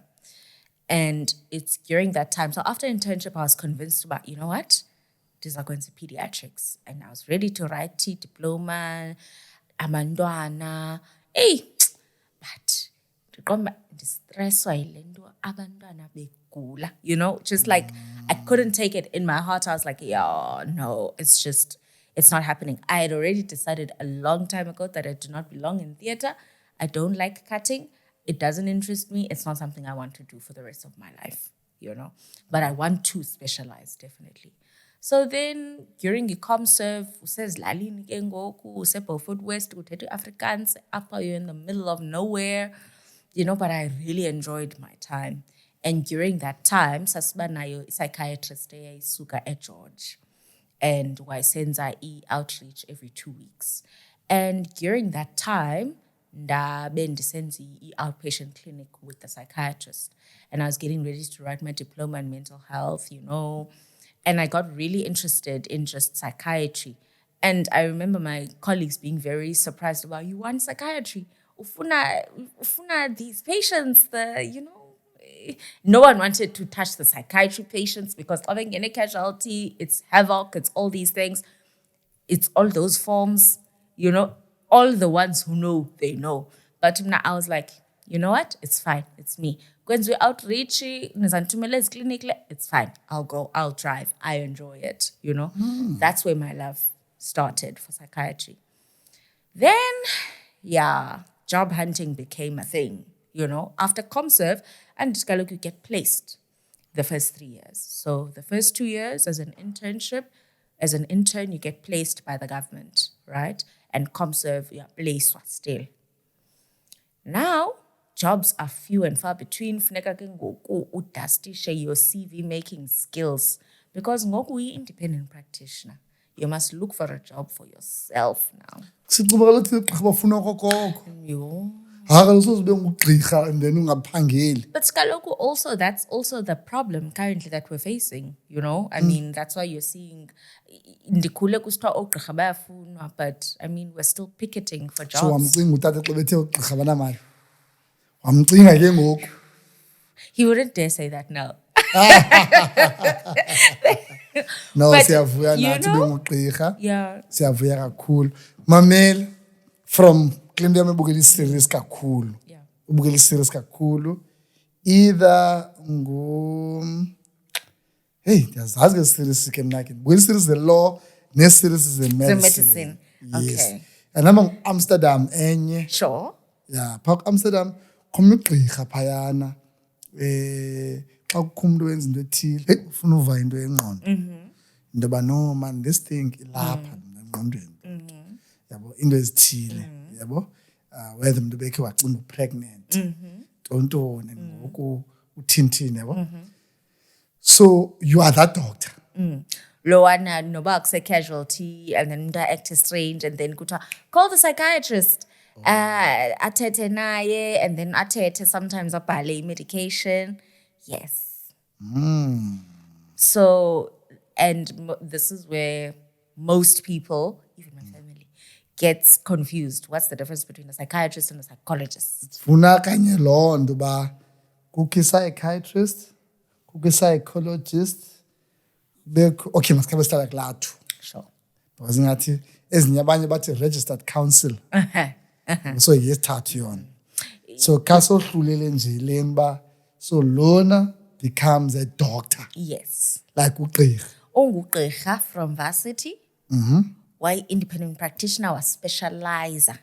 And it's during that time. So after internship, I was convinced about, you know what? These are going to pediatrics. And I was ready to write diploma, amandwana. Hey, but stress abandwana begula, you know, just like I couldn't take it in my heart. I was like, yeah, no, it's not happening. I had already decided a long time ago that I do not belong in theater. I don't like cutting. It doesn't interest me. It's not something I want to do for the rest of my life, you know, but I want to specialize definitely. So then during the ComServe, says Lalini Gengoku, Beaufort West, Afrikaans, upper you're in the middle of nowhere, you know, but I really enjoyed my time. And during that time, sasibanayo psychiatrist suka at George, and wayenza outreach every 2 weeks. And during that time, ndabe ndisenza outpatient clinic with the psychiatrist, and I was getting ready to write my diploma in mental health, you know, and I got really interested in just psychiatry. And I remember my colleagues being very surprised about, you want psychiatry? Ufuna these patients, you know. No one wanted to touch the psychiatry patients because I think any casualty, it's havoc, it's all these things. It's all those forms, you know, all the ones who know, they know. But I was like, you know what? It's fine. It's me. When we outreach, it's fine. I'll go. I'll drive. I enjoy it, you know. That's where my love started for psychiatry. Then, job hunting became a thing, you know. After ComServe, and you get placed the first 3 years. So the first 2 years as an internship, as an intern, you get placed by the government, right? And ComServe, you are placed still. Now, jobs are few and far between. Funeka ke ngoku udustishe your CV making skills, because ngoku uyi independent practitioner. You must look for a job for yourself now. But Skaloku also, that's also the problem currently that we're facing, you know. I mean, that's why you're seeing but I mean, we're still picketing for jobs. He wouldn't dare say that now. No, But, siyavuya you nathi know, bengugqirha. Yeah. Siyavuya kakhulu. Mamela from kule yami ubukela i-series kakhulu. Yeah. Ubukela i-series kakhulu. Either ndiyazazi ke series ke mna ke. Ubukela i-series The Law ne-series The Medicine. Medicine. Yes. Okay. Yanama Amsterdam enye. Sure. Yeah, phaa Amsterdam khona ugqirha phayana xa kukho umuntu wenza into ethile hey ufuna uva into yengqondo into yoba no man this thing ilapha engqondweni yabo into ezithile yabo whether umuntu bekhe wacinga pregnant tontoni ngoku uthintini yabo so you are that doctor Loana noba akuse casualty and then umuntu act strange and then kuthiwa call the psychiatrist. Athethe naye and then athethe sometimes abhale medication. Yes. So, and this is where most people, even my family, gets confused. What's the difference between a psychiatrist and a psychologist? Funa kanye loo nto uba kukho i-psychiatrist, kukho i-psychologist, okay masikhabe sihlala kulathu. Sure. Because ngathi ezinye abanye bathi registered counsel. So yesithathu yona. So kasohlulele nje leni ba so lona becomes a doctor. Yes. Like ugqirha. Ungugqirha from varsity. Why independent practitioner was specializer.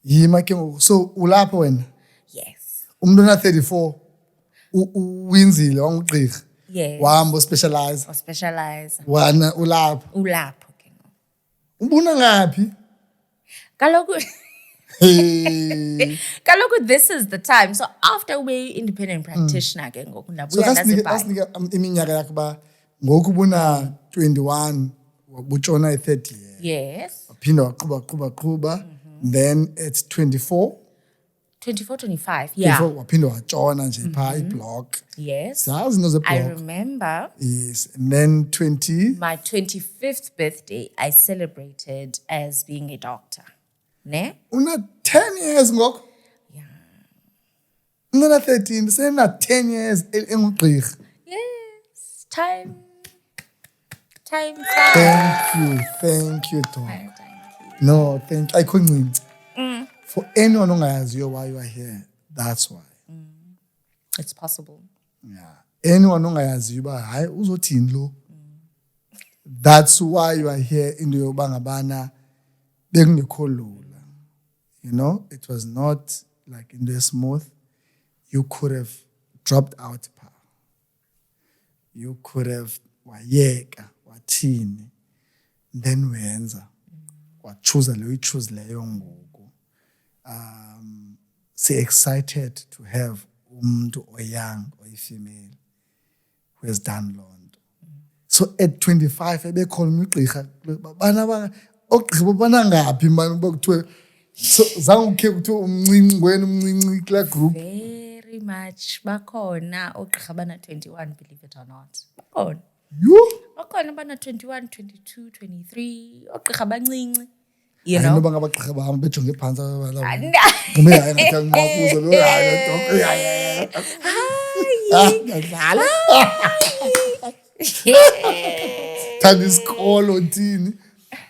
Yima ke ngoku so ulapho wena. Yes. Umuntu ona 34 uwinzile wangugqirha. Yes. Wahamba specializer. Or specializer. Wana ulapho. Ulapho ke ngoku. Ubuna ngaphi? Kaloku Hey. Kaloku, this is the time. So after we independent practitioner ke ngoku So ndabuya ndazibhala. kasinike iminyaka yakho ba ngoku ubuna 21 wabutshona i-30 year. Yes. Waphinda waqhuba then at 24 24, 25. Yeah. waphinda watshona nje phaa iblock. Yes. Sazi into I zeblock. remember Yes, and then 20 my 25th birthday, I celebrated as being a doctor. Ne? una 10 years ngoku. Yeah. Una 13 sena 10 years engugqirha. Yes. Time flies. Thank you Dom. Thank you. No, thank you. Ayikho ncinci. For anyone ongayaziyo why you are here, that's why. It's possible. Yeah. Anyone ongayaziyo uba hayi uzothini lo. That's why you are here into yoba ngabana bekungekho lula. You know, it was not like in the smooth. You could have dropped out pa. You could have wayeka wathini then wenza wachoose leyo ichoose leyo ngoku. So excited to have umuntu oyoung or a female who has done loo nto. So at 25 ebekhona ugqirha bana ogqirha bana ngaphi manje bokuthiwe so zange ukhe kuthiwe umncinci wena umncinci kula group. Very much. Bakhona ogqirha bana 21, believe it or not. Bakhona. You? Bakhona bana 21, 22, 23. Ogqirha bancinci. You I know? know bangabagqirha bahamba bejonge phantsi abala. Ah, Ngome hayi ngathi angimakuzo lo hayi doc. Ngadlala. Thanda isikolo thini.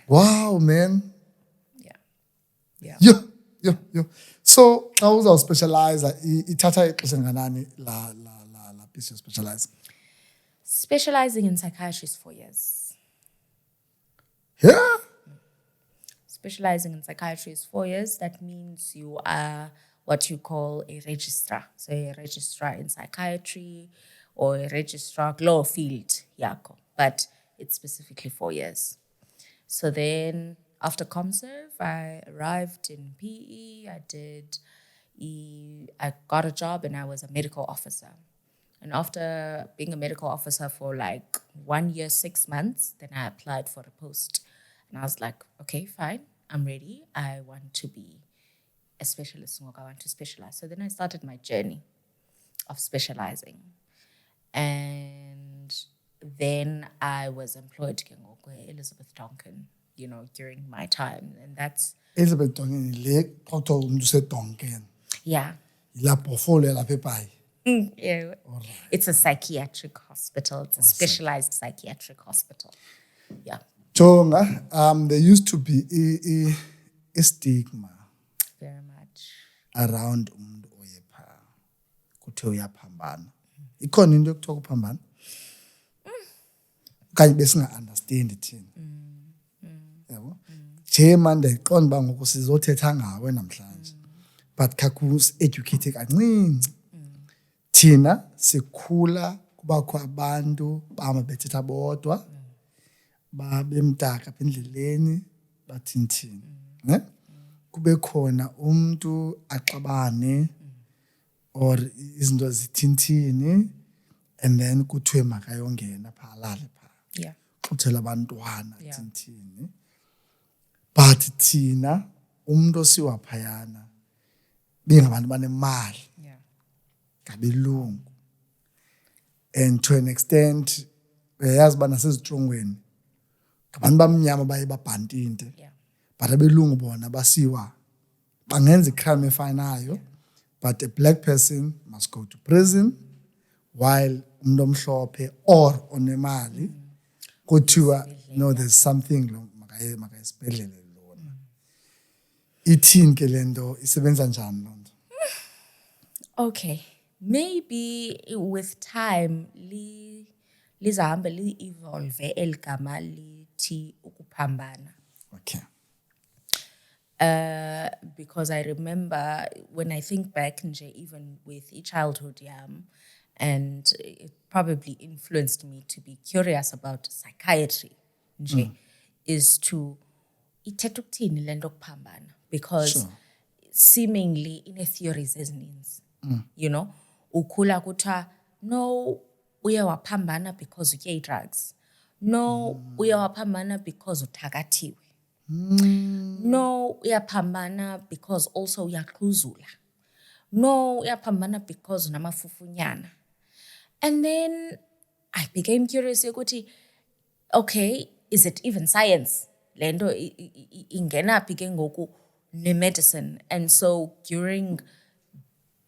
Wow man. Yeah. Yo. So xa uza specialize ithatha ixesha nganani la piece you specialize. Specializing in psychiatry is 4 years. Yeah. Specializing in psychiatry is 4 years. That means you are what you call a registrar. So a registrar in psychiatry or a registrar law field, yako. But it's specifically 4 years. So then after ComServe, I arrived in PE. I got a job and I was a medical officer. And after being a medical officer for like 1 year, 6 months, then I applied for a post. And I was like, okay, fine, I'm ready. I want to be a specialist. I want to specialize. So then I started my journey of specializing. And then I was employed by Elizabeth Donkin, you know, during my time. And that's... Elizabeth Donkin le xotho umuntu seDonkin. Yeah. La portfolio la pepai. Yeah. Right. It's a psychiatric hospital. It's a specialized psychiatric hospital. Yeah. Jonga, there used to be a stigma very much around umuntu oyepha kuthe uyaphambana. Ikhona into yokuthoka uphambana? Kanye besinga understand thina. Yabo? nje manje ndiqonda uba ngoku sizothetha ngawe namhlanje but kakhulu educate kancinci thina sikhula kubakho abantu bama bethetha bodwa babemdaka apha endleleni bathini ne kube khona umuntu axabane or izinto zithintini and then kuthiwe makayongena phaa alale phaa xuthela abantwana thintini but thina umuntu osiwa phayana bengabantu banemali ngabelungu and to an extent uyayazi uba nasezitrongweni ngabantu bamnyama baye babhantinte but abelungu bona basiwa bangenza icrime efanayo but a black person must go to prison while umuntu omhlophe or onemali kuthiwa no there's something lo makayesibhedlele lona ithini ke lento isebenza njani loo nto? Okay, maybe with time lizahambe li-evolve eligama lithi ukuphambana. Okay. Because I remember when I think back nje even with childhood yam, and it probably influenced me to be curious about psychiatry nje is to ithetha ukuthini le nto kuphambana because seemingly ine-theories ezininzi. You know, ukhula kuthiwa no uye waphambana because utye ii-drugs, no uye waphambana because uthakathiwe, no uyaphambana because also uyaxhuzula, no uyaphambana because unamafufunyana. And then I became curious ukuthi okay, is it even science? Le nto ingena phi ke ngoku ne-medicine. And so during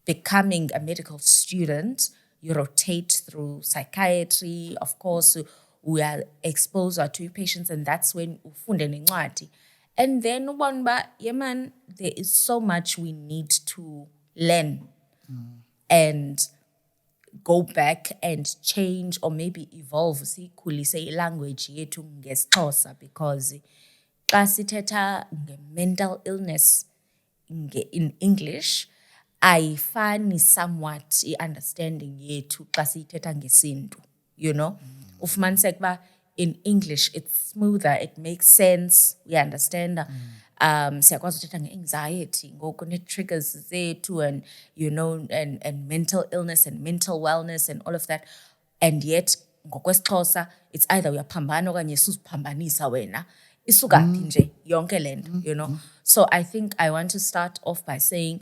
becoming a medical student, you rotate through psychiatry. Of course, we are exposed to patients, and that's when ufunde nencwadi. And then ubona uba, yeah man, there is so much we need to learn and go back and change or maybe evolve. Sikhulise ilanguage yethu ngesiXhosa because xa sithetha nge-mental illness in English, ayifani somewhat i-understanding yethu xa siyithetha ngesiNtu, you know? Ufumaniseka uba in English it's smoother, it makes sense, we understand. Siyakwazi uthetha nge-anxiety ngoku ne-triggers zethu and you know and mental illness and mental wellness and all of that, and yet ngokwesiXhosa it's either uyaphambana okanye susiphambanisa wena isuka phi nje yonke le nto, you know. So I think I want to start off by saying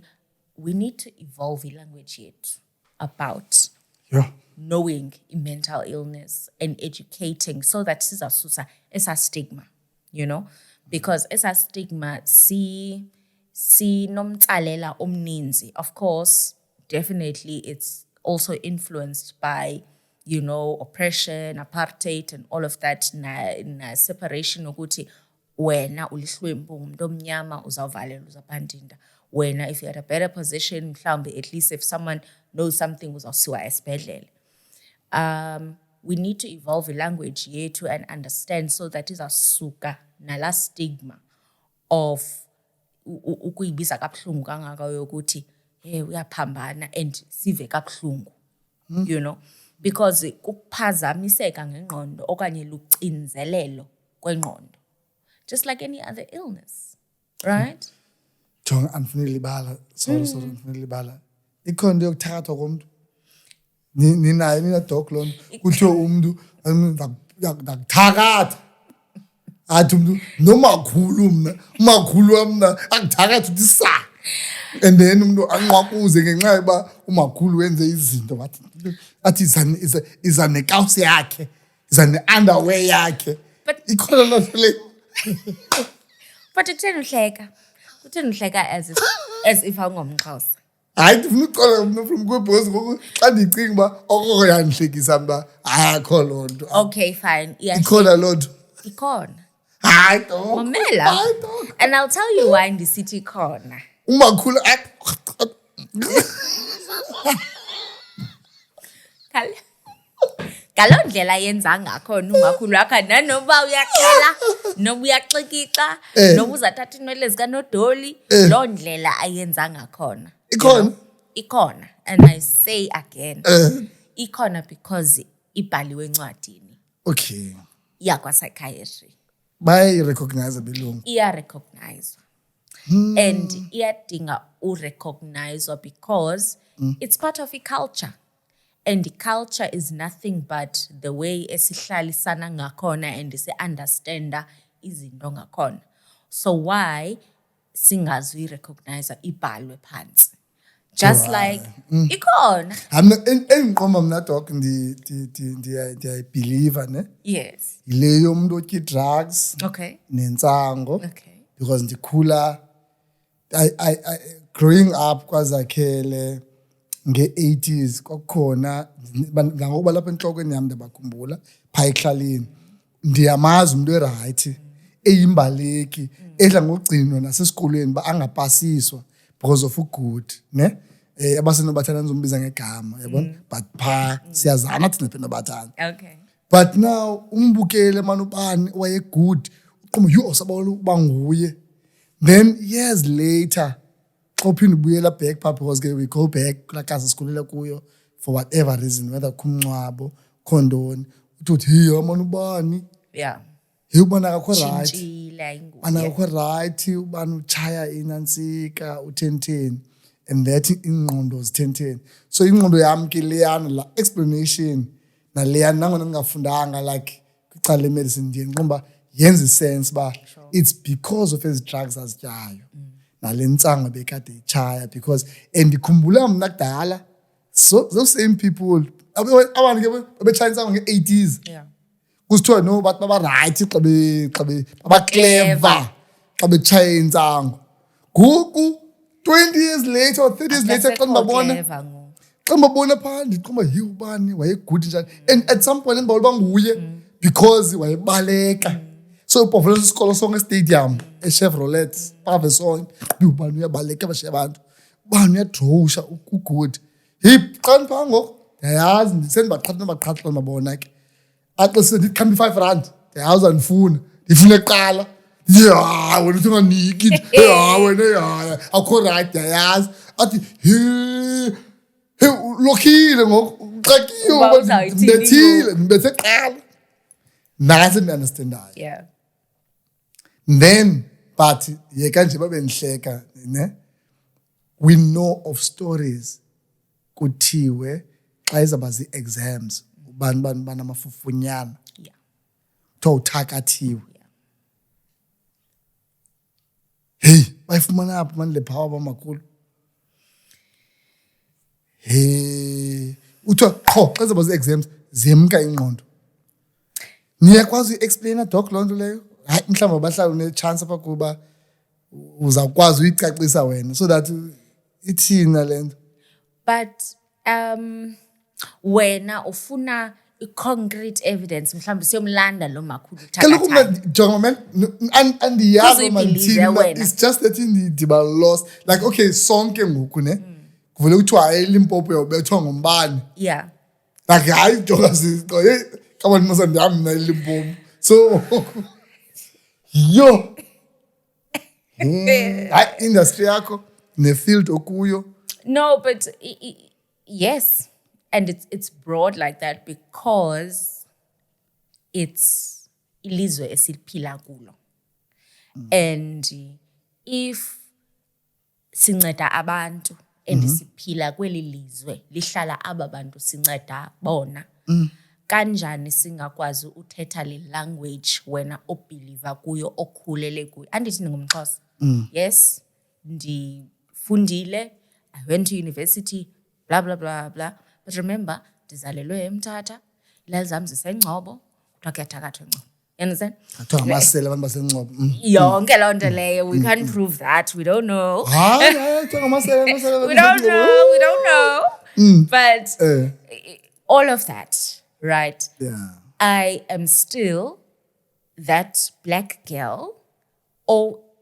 we need to evolve language yethu about knowing mental illness and educating so that sizasusa esa stigma, you know, because esa stigma nomtsalela omninzi. Of course, definitely it's also influenced by, you know, oppression, apartheid and all of that, na separation ukuthi wena ulihlwempu umuntu omnyama uzawuvalela uzabhandinda. Wena if you're at a better position, mhlawumbe at least if someone knows something uzawusiwa esibhedlele. We need to evolve language yethu and understand so that izasuka nala stigma of ukuyibiza kabuhlungu kangaka yokuthi hey uyaphambana and sive kabuhlungu, you know, because kuphazamiseka ngengqondo okanye lucinzelelo kwengqondo, just like any other illness, right? Jonga andifunile libala, sorry andifunile libala. Ikhona into yokuthakathwa komuntu. Ninayo nina-dog loo nto kuthiwe umntu ndakuthakatha athi umntu nomakhulu mna umakhulu wam mna akuthakatha uthi saa and then umntu anqwakuze ngenxa yoba umakhulu wenze izinto athi iza nekawusi yakhe iza ne-underwear yakhe ikhona loo nto le. But kutheni uhleka as if awungomXhosa? Hayi ndifuna uxola mna from kwebhosi ngoku xa ndicinga uba okoko yandihlekisa mna akho loo nto. Okay, fine. Ikhona loo nto. Ikhona. Hayi dog. Mamela. And I'll tell you why ndisithi ikhona. Umakhulu ngaloo ndlela yenza ngakhona umakhulu wakho nanoba uyakhala noba uyaxikixa noba uzathatha inwele zikanodoli loo ndlela ayenza ngakhona ikhona and I say again ikhona because ibhaliwe encwadini okay yakwa-psychiatry bayayirecognize belungu iyarecognizwa and iyadinga urecognizwa because it's part of culture. And the culture is nothing but the way esihlalisana ngakhona and si-understanda izinto ngakhona. So why singazuyi-recognize ibhalwe phansi? Just like ikhona. Engiqomba mna doc ndiyayibelieve ne? Yes. Yile yomuntu otya drugs nentsango. Okay. Because ndikhula I growing up kwaZakhele nge-80s kwakukhona ngoba lapha enhlokweni yami ndabakhumbula phaa ekuhlaleni ndiyamazi umuntu erayithi eyimbaleki edla ngokugcinwa nasesikolweni ba angapasiswa because of ugood ne abasenobathana nizombiza ngegama yabona but phaa siyazana thina phenobathana Okay. But now umbukele manubani wayegood uqoma you osabawula ukuba nguye then years later xa uphinda ubuyela back phaa because we go back kulaa kasi sikhulela kuyo for whatever reason whether kumngcwabo khondoni uthi hey amana ubani hey ubani akakho right akakho right ubani uchaya inantsika u1010 and that ingqondo zi1010 so ingqondo yami ke leyana la explanation naleyana nangona ngingafundanga like kwicala lemedicine ndiye ngiqomba yenza sense ba it's because of his drugs azityayo nalentsango bekade ichaya because and ikhumbula mna kudala so those same people abantu ke babetshaya intsango nge-80s kusithiwa no bathi baba right xa baba clever xa betshaya intsango ngoku 20 years later or 30 years later xa ngibabona phaa ndiqomba yi ubani wayegood njani and at some point ndibawula uba nguye because wayebaleka so upofela isikolo sonke stadium eChevrolet pave sonke ubani uyabaleka bashiya abantu ubani uyadrowusha ugood hey xa ndiphaa ngoku ndiyayazi ndisendibaqhathela mabona ke axesise ndithi khambi 5 rand ndiyayazi andifuna ndifuna kuqala wena uthi unganiki wena akho right ndiyayazi athi hey lokhile ngoku uxakiwe ndibethe kuqala nase ndiunderstandayo then but yeka nje babe ndihleka ne we know of stories kuthiwe xa izaba zi-exams ubani banamafufunyana kuthiwa uthakathiwe hey bayifumana apho mani le phawa bamakhulu hey uthiwa qho xa izaba zi-exams zemka ingqondo niyakwazi uyi-explaina doc loo nto leyo hayi mhlawumbi bahlala unechance apha kuba uzawukwazi uyicacisa wena so that ithina le nto but wena ufuna i-concrete evidence mhlawumbi siyomlanda lo makhulu jonga andiyazi manthina it's just that ndiba lost like okay sonke ngoku ne kuvele kuthiwa hayi eLimpopo uyawubethwa ngombani like hayi jonga siqo kabani masa ndihamba mna eLimpopo so yo hayi industry yakho ne-field okuyo no but yes and it's broad like that because it's ilizwe esiliphila kulo and if sinceda abantu and siphila kweli lizwe lihlala aba bantu sinceda bona kanjani singakwazi uthetha le language wena obelieve kuyo okhulele kuyo andithi ndingumXhosa yes ndifundile I went to university blah blah blah blah but remember ndizalelwe eMthatha ilali zam ziseNgcobo kuthiwa kuyathakathwa eNgcobo you understand kuthiwa ngamasele abantu baseNgcobo yonke loo nto leyo we can't prove that we don't know kuthiwa ngamasele we don't know but all of that right I am still that black girl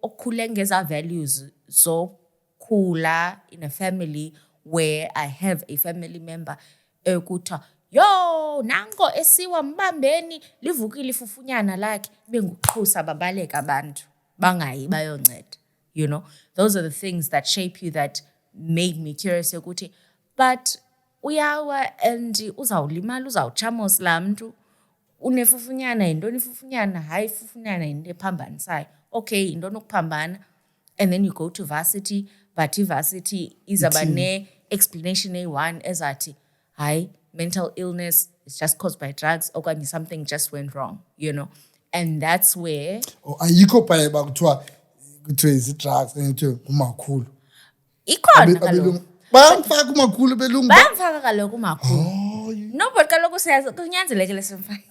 okhule ngeza values zokhula in a family where I have a family member ekuthiwa yo nanko esiwa mbambeni livukile ifufunyana lakhe benguqhusa babaleka abantu bangayi bayonceda. You know, those are the things that shape you, that made me curious ukuthi but uyawa and uzawulimala uzawuchamos laa mntu unefufunyana yintoni ifufunyana hayi ifufunyana yinto ephambanisayo. Okay, yintoni ukuphambana? And then you go to varsity, but varsity izaba ne-explanation eyi-1 ezathi hayi mental illness is just caused by drugs okanye something just went wrong, you know. And that's where ayikho phaye bakuthiwa izi-drugs kuthiwe umakhulu ikhona kaloku bayamfaka umakhulu belungu bayamfaka kaloku umakhulu. No, but kaloku kunyanzelekile simfake.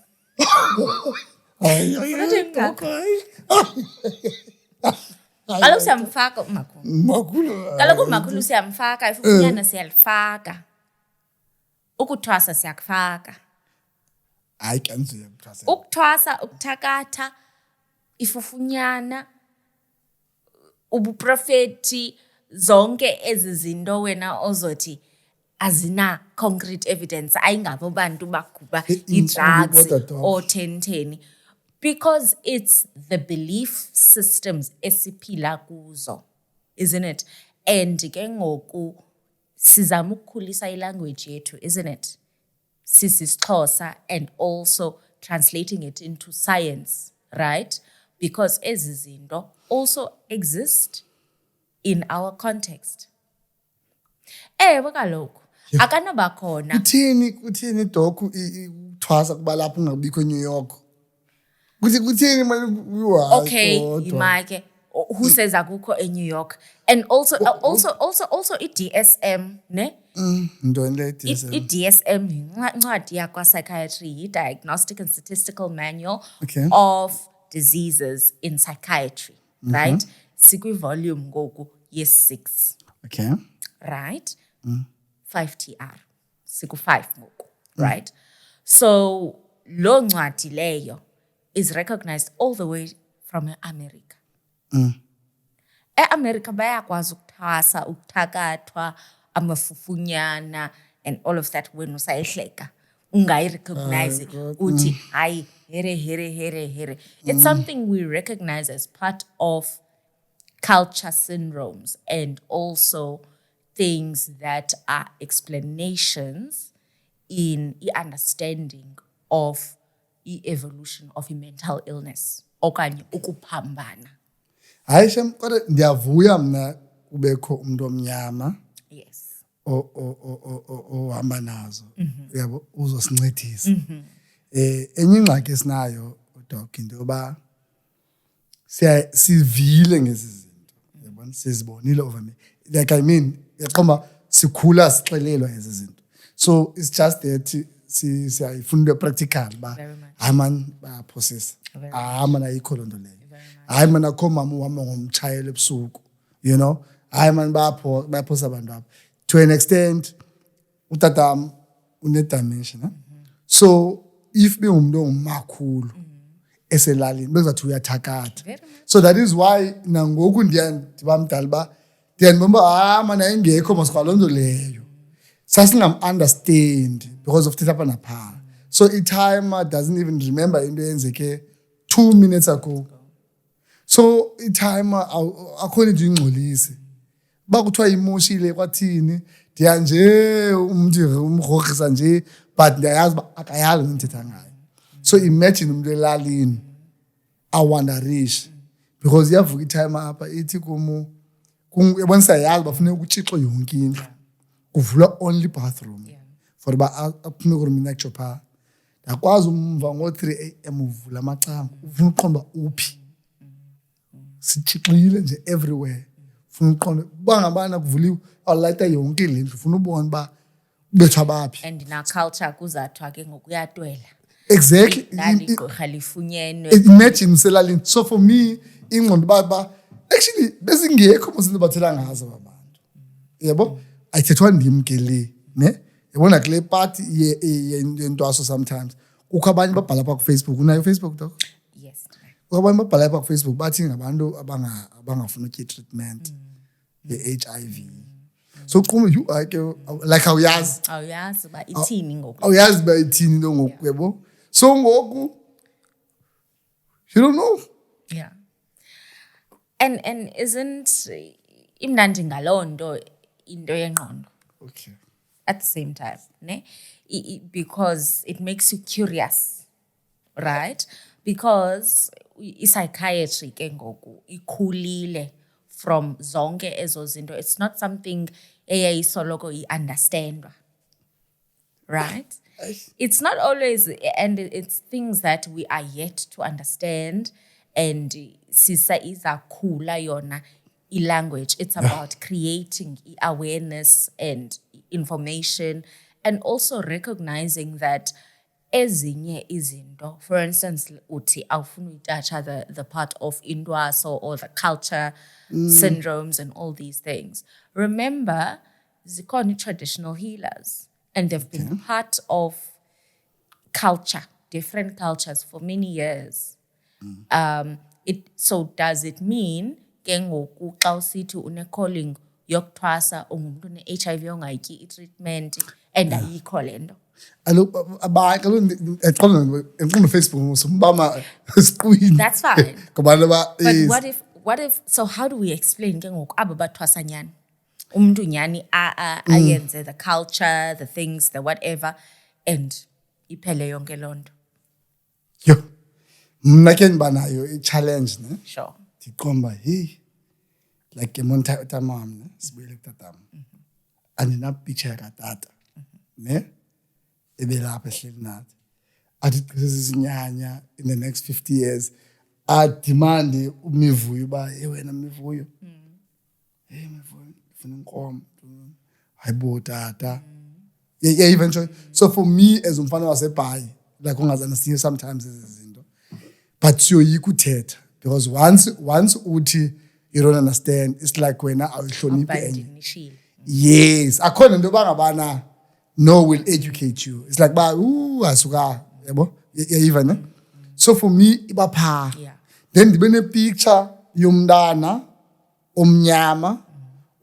Kaloku siyamfaka umakhulu. Kaloku umakhulu siyamfaka, ifufunyana siyalifaka. Ukuthwasa siyakufaka. Hayi kanzima ukuthwasa. Ukuthwasa, ukuthakatha, ifufunyana, ubuprofeti, zonke ezi zinto wena ozothi azina concrete evidence ayingabo bantu bakuba i-drugs or 10 because it's the belief systems esiphila kuzo, isn't it? And ke ngoku sizama ukukhulisa ilanguage yethu, isn't it? SisiXhosa, and also translating it into science, right? Because ezi zinto also exist in our context. Kaloku akanoba khona. Kuthini doku uthwasa kuba lapho ungabikho eNew York? Kuthini manje okay, imake who says akukho eNew York? And also i-DSM, ne? Ntoni le DSM? I-DSM yincwadi yakwa-psychiatry, yi-Diagnostic and Statistical Manual of Diseases in Psychiatry, right? Sikwi-volume ngoku yes-6. Okay. Right? 5 TR. Siku-5 ngoku, right? So lo ncwadi leyo is recognized all the way from America. E-America bayakwazi ukuthwasa, ukuthakathwa, amafufunyana and all of that when usayihleka. Ungayi-recognize uthi hayi here. It's something we recognize as part of culture syndromes and also things that are explanations in the understanding of the evolution of a mental illness okanye ukuphambana. Hayi shem kodwa ndiyavuya mna kubekho umuntu omnyama. Yes. ohamba nazo yabo uzosincedisa. Enye ingxaki esinayo doc into yoba sivile ngezi zinto, yabona sizibonile over me, like I mean yaqomba sikhula sixelelwa ezi zinto, so it's just that siyayifunda practical ba hayi man bayaphosisa, hayi man ayikho loo nto leyo, hayi man akho mama uhamba ngomtshayelo ebusuku, you know, hayi man bayaphosa abantu apha. To an extent utatam une-dimension, so if bengumuntu ongumakhulu eselalini bekuzathi uyathakatha, so that is why nangoku ndibamdala ba ndiyandibona mana ingekho masikwaloo nto leyo sasingam-understand because of thethapha naphaa. So i-timer doesn't even remember into eyenzeke 2 minutes ago, so i-timer akhona into ingcolise ba kuthiwa imoshile kwathini ndiya nje umntu umrogrisa nje but ndiyayazi uba akayazi ndithetha ngayo. So imagine umuntu elalini awandarish because iyavuka i-timer apha ithi yabona siyayazi bafuneka utshixwe yonke indlu, kuvulwa only bathroom for uba aphume kuruminecture phaa. Ndakwazi umva ngo-3 AM uvula amacango ufuna uqonda uphi, sitshixile nje everywhere, ufuna uqonda uba ngabana kuvuliwe awulayita yonke le ndlu, ufuna ubona uba ubethwa baphi. And na culture kuzathiwa ke ngokuyatwela. Exactly. Igqirha lifunyenwe. Imagine selalini. So for me ingqondo ba actually besingekho muzinto bathela ngazo abantu, yebo ayithethwa ndim ke le, ne yabona kule party yentwaso sometimes kukho abanye babhala apha ku-Facebook. Unayo Facebook doc? Yes. Kukho abanye babhala apha ku-Facebook bathi ngabantu abangafuna ukutya treatment ye-HIV, So kuma you like awuyazi awuyazi uba ithini ngoku. awuyazi uba ithini into ngoku yabo. So ngoku you don't know. Yeah. And isn't imnandi ngaloo nto into yengqondo Okay. at the same time, ne? Because it makes you curious, right? Because psychiatry ke ngoku ikhulile from zonke ezo zinto. It's not something eyayisoloko i-understandwa, right? It's not always, and it's things that we are yet to understand. And sisa izakhula yona language. It's about creating awareness and information, and also recognizing that ezinye izinto, for instance, uthi awufuna uyithatha the part of indwaso or the culture syndromes and all these things. Remember, zikhona traditional healers, and they've been part of culture, different cultures for many years. So does it mean ke ngoku xa usithi une-calling yokuthwasa ungumuntu une-HIV ongayityi i-treatment and ayikho le nto? That's fine. But what if so how do we explain ke ngoku aba bathwasa nyani? Umuntu nyani ayenze the culture, the things, the whatever, and iphele yonke loo nto. Yo, mna ke ndiba nayo i-challenge ne. Sure. Ndiqomba like emontamam ne sibuyele kutatam. Andinapicture katata ne ebelapha ehleli nathi. Athi isinyanya in the next 50 years adimande umivuyo uba wena mivuyo. Mivuyo ufuna inkomo. Hayibo tata. Yeah, eventually. So for me as umfana waseBhayi, like ungazanisiyo sometimes izinto. But siyoyika uthetha because once uthi you don't understand, it's like wena awuhloniphi enye. Yes, akhona into bangabana no will educate you. It's like ba asuka yabo even ne. So for me iba pha. Then ndibe ne picture yomntana omnyama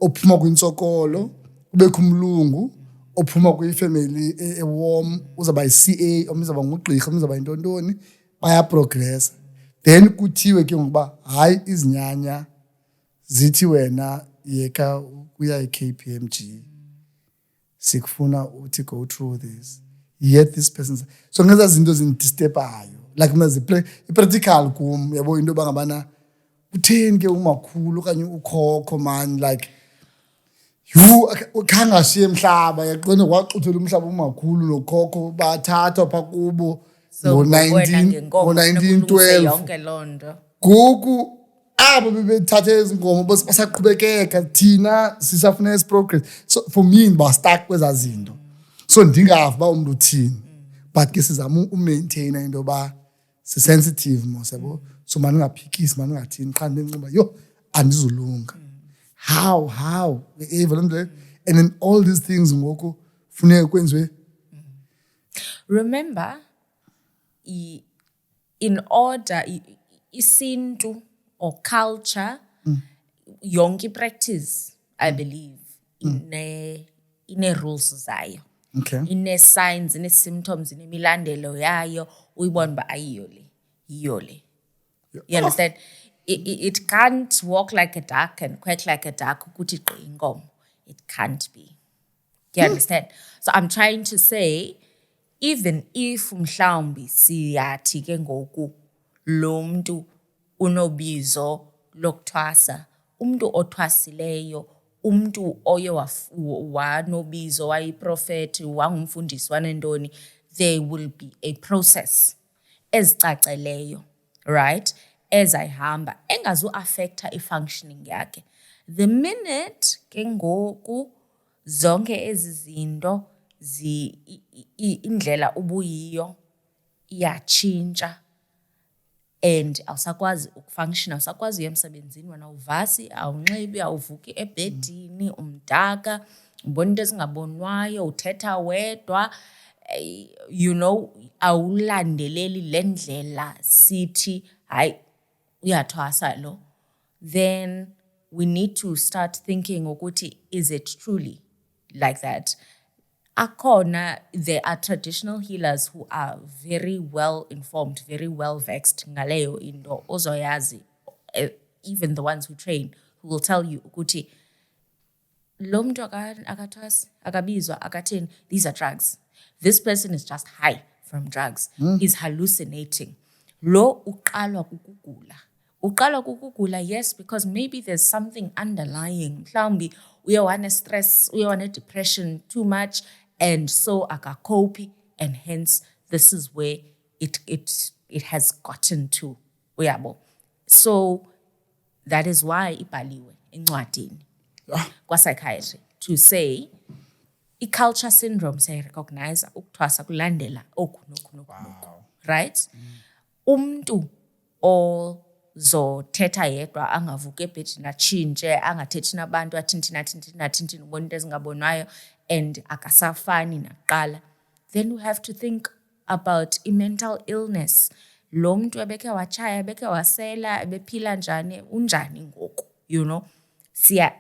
ophuma kwintsokolo kubekho umlungu ophuma kwi-family warm uzaba yi-CA omizaba ngugqirha omizaba yintontoni baya progress. Then kuthiwe ke ngokuba hayi izinyanya zithi wena yeka uya e-KPMG sikufuna uthi go through this, yet this person. So ngeza zinto zindisturbayo like mna i-practical kum yabo into bangabana utheni ke umakhulu okanye ukhokho man like khangashiye emhlaba yaqona waxuthela umhlaba umakhulu nokhokho bathathwa pha kubo ngo-1912 yonke loo nto. ngoku abo bebethathe ezinkomo basaqhubekeka thina sisafuna progress. So for me ndiba-stuck kweza zinto, so ndingavi uba umntu uthini, but ke sizama umaintaina into yoba sisensitive mos yabo. So maningaphikisi maningathini qha ndinxiba yo andizulunga. How and then all these things ngoku funeka kwenziwe. Remember, in order isintu or culture yonke practice I believe ine rules zayo. Okay. Ine signs, ine symptoms, ine milandelo yayo uyibona ba ayiyo le. You understand? It can't walk like a duck and quack like a duck. It can't be. You understand? So I'm trying to say, even if mhlawumbi siyathi ke ngoku lo mntu unobizo lokuthwasa, umntu othwasileyo, umntu oye wanobizo wayiprofethi wangumfundisi wanentoni, there will be a process ezicaceleyo, right? Ezayihamba engazu-affecta i-functioning yakhe. The minute ke ngoku zonke ezi zinto indlela ubuyiyo iyatshintsha and awusakwazi ukufunction, awusakwazi uya emsebenzini, wena uvasi, awunxibi, awuvuki ebhedini, umdaka, ubona into ezingabonwayo, uthetha wedwa, you know, awulandeleli le ndlela sithi hayi uyathwasa lo, then we need to start thinking ukuthi, is it truly like that? There are traditional healers who are very well informed, very well vexed ngaleyo into ozoyazi, even the ones who train, who will tell you ukuthi lo muntu akathwasi akabizwa akathini, these are drugs. This person is just high from drugs. He's hallucinating. Lo uqalwa kukugula, yes, because maybe there's something underlying. Mhlawumbi uyawana stress, uyawana depression too much, and so akakopi, and hence this is where it has gotten to. Uyabo. So that is why ibhaliwe encwadini kwa psychiatry to say i-culture syndrome siyayirecognize ukuthwasa kulandela oku noku. Right? Umuntu ozothetha yedwa angavuka ebhedini atshintshe angathethi nabantu athinthini ubona into ezingabonwayo and akasafani nakuqala, then we have to think about i-mental illness. Lo muntu ebekhe watshaya, ebekhe wasela, ebephila njani, unjani ngoku, you know?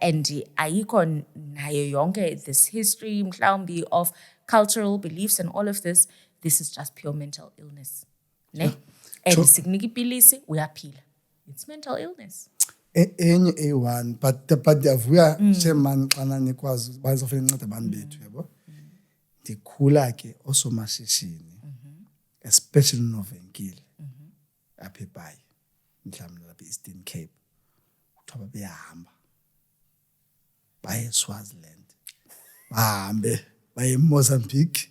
And ayikho nayo yonke this history mhlawumbi of cultural beliefs and all of this. This is just pure mental illness. Ne? And sikunika ipilisi uyaphila. It's mental illness. Enye A1 but ndiyavuya chairman xana nikwazi bazofuna inceda abantu bethu yabo. Ndikhula ke osomashishini especially novenkile apha eBhayi mhlawumbe lapha eEastern Cape kuthiwa beyahamba baye Swaziland bahambe baye Mozambique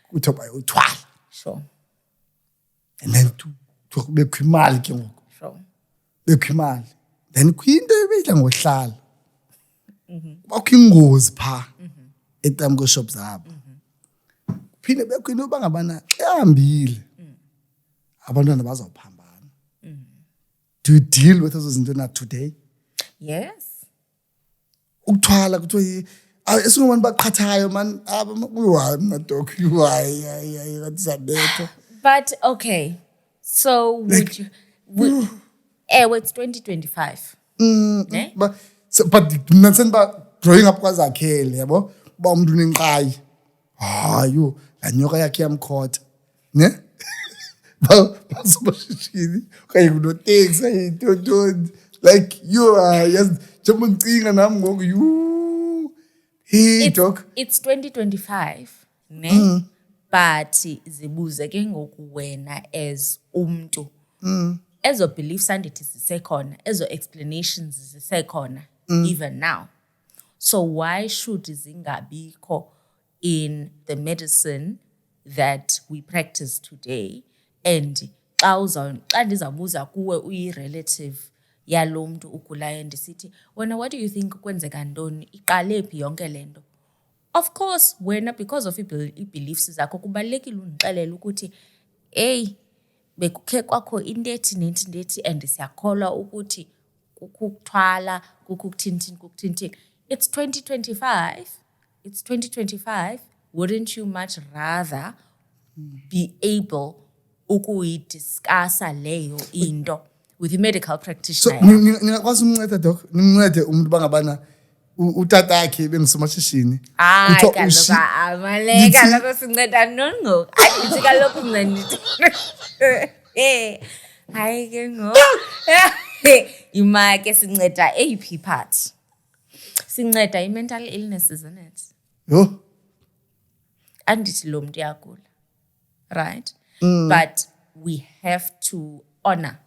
kuthiwa bayothwala. Sure. And then to bekho imali ke ngoku. Sure. Bekho imali. Then kwinto ebidla ngohlala. Bakho ingozi pha etamko shop zabo. Phinde bekho into bangabana ehambile. Abantwana bazawuphambana. Do you deal with those zinto na today? Yes. Ukuthwala kuthiwa esingobantu baqhathayo man uyiwayi madok uyiwayi ngathi But okay, so would you? It's 2025. But mna sendiba growing up kwaZakhele yabo ba umuntu unenqayi hayo la nyoka yakhe yamkhotha ne basomashishini kanye kunoteksi ayintoni like you are yes njengoba ngicinga nami ngoku you hey doc It's 2025 ne but zibuze ke ngoku wena as umuntu ezo beliefs andithi zisekhona, ezo explanations zisekhona even now. So why should zingabikho in the medicine that we practice today? And xa ndizabuza kuwe uyi-relative yalo mntu ugulayo ndisithi wena, what do you think kwenzeka ntoni, iqale phi yonke le nto? Of course wena because of i-beliefs zakho kubalulekile undixelele ukuthi hey bekukhe kwakho indethi nentindethi and siyakholwa ukuthi kukuthwala kukuthintini. It's 2025. Wouldn't you much rather be able ukuyidiscussa leyo into with a medical practitioner? So ningakwazi umnceda doc nimncede umuntu bangabana utata yakhe bengisomashishini kuthiwa amaleka lokho sinceda nongo andithi kaloku mna ndithi hayi ke ngoku imake sinceda eyiphi part? Sinceda i-mental illness, isn't it? Yo Andithi lo muntu uyagula, right? But we have to honor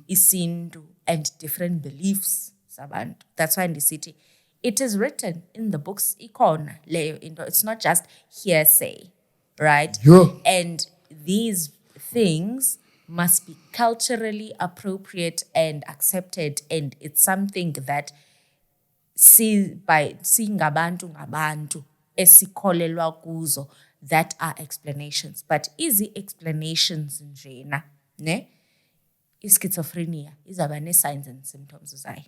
isintu and different beliefs zabantu. That's why ndisithi it is written in the books ikhona leyo into. It's not just hearsay, right? Yeah. And these things must be culturally appropriate and accepted, and it's something that singabantu esikholelwa kuzo, that are explanations. But easy explanations njena, ne? I-schizophrenia izaba ne-signs and symptoms zayo.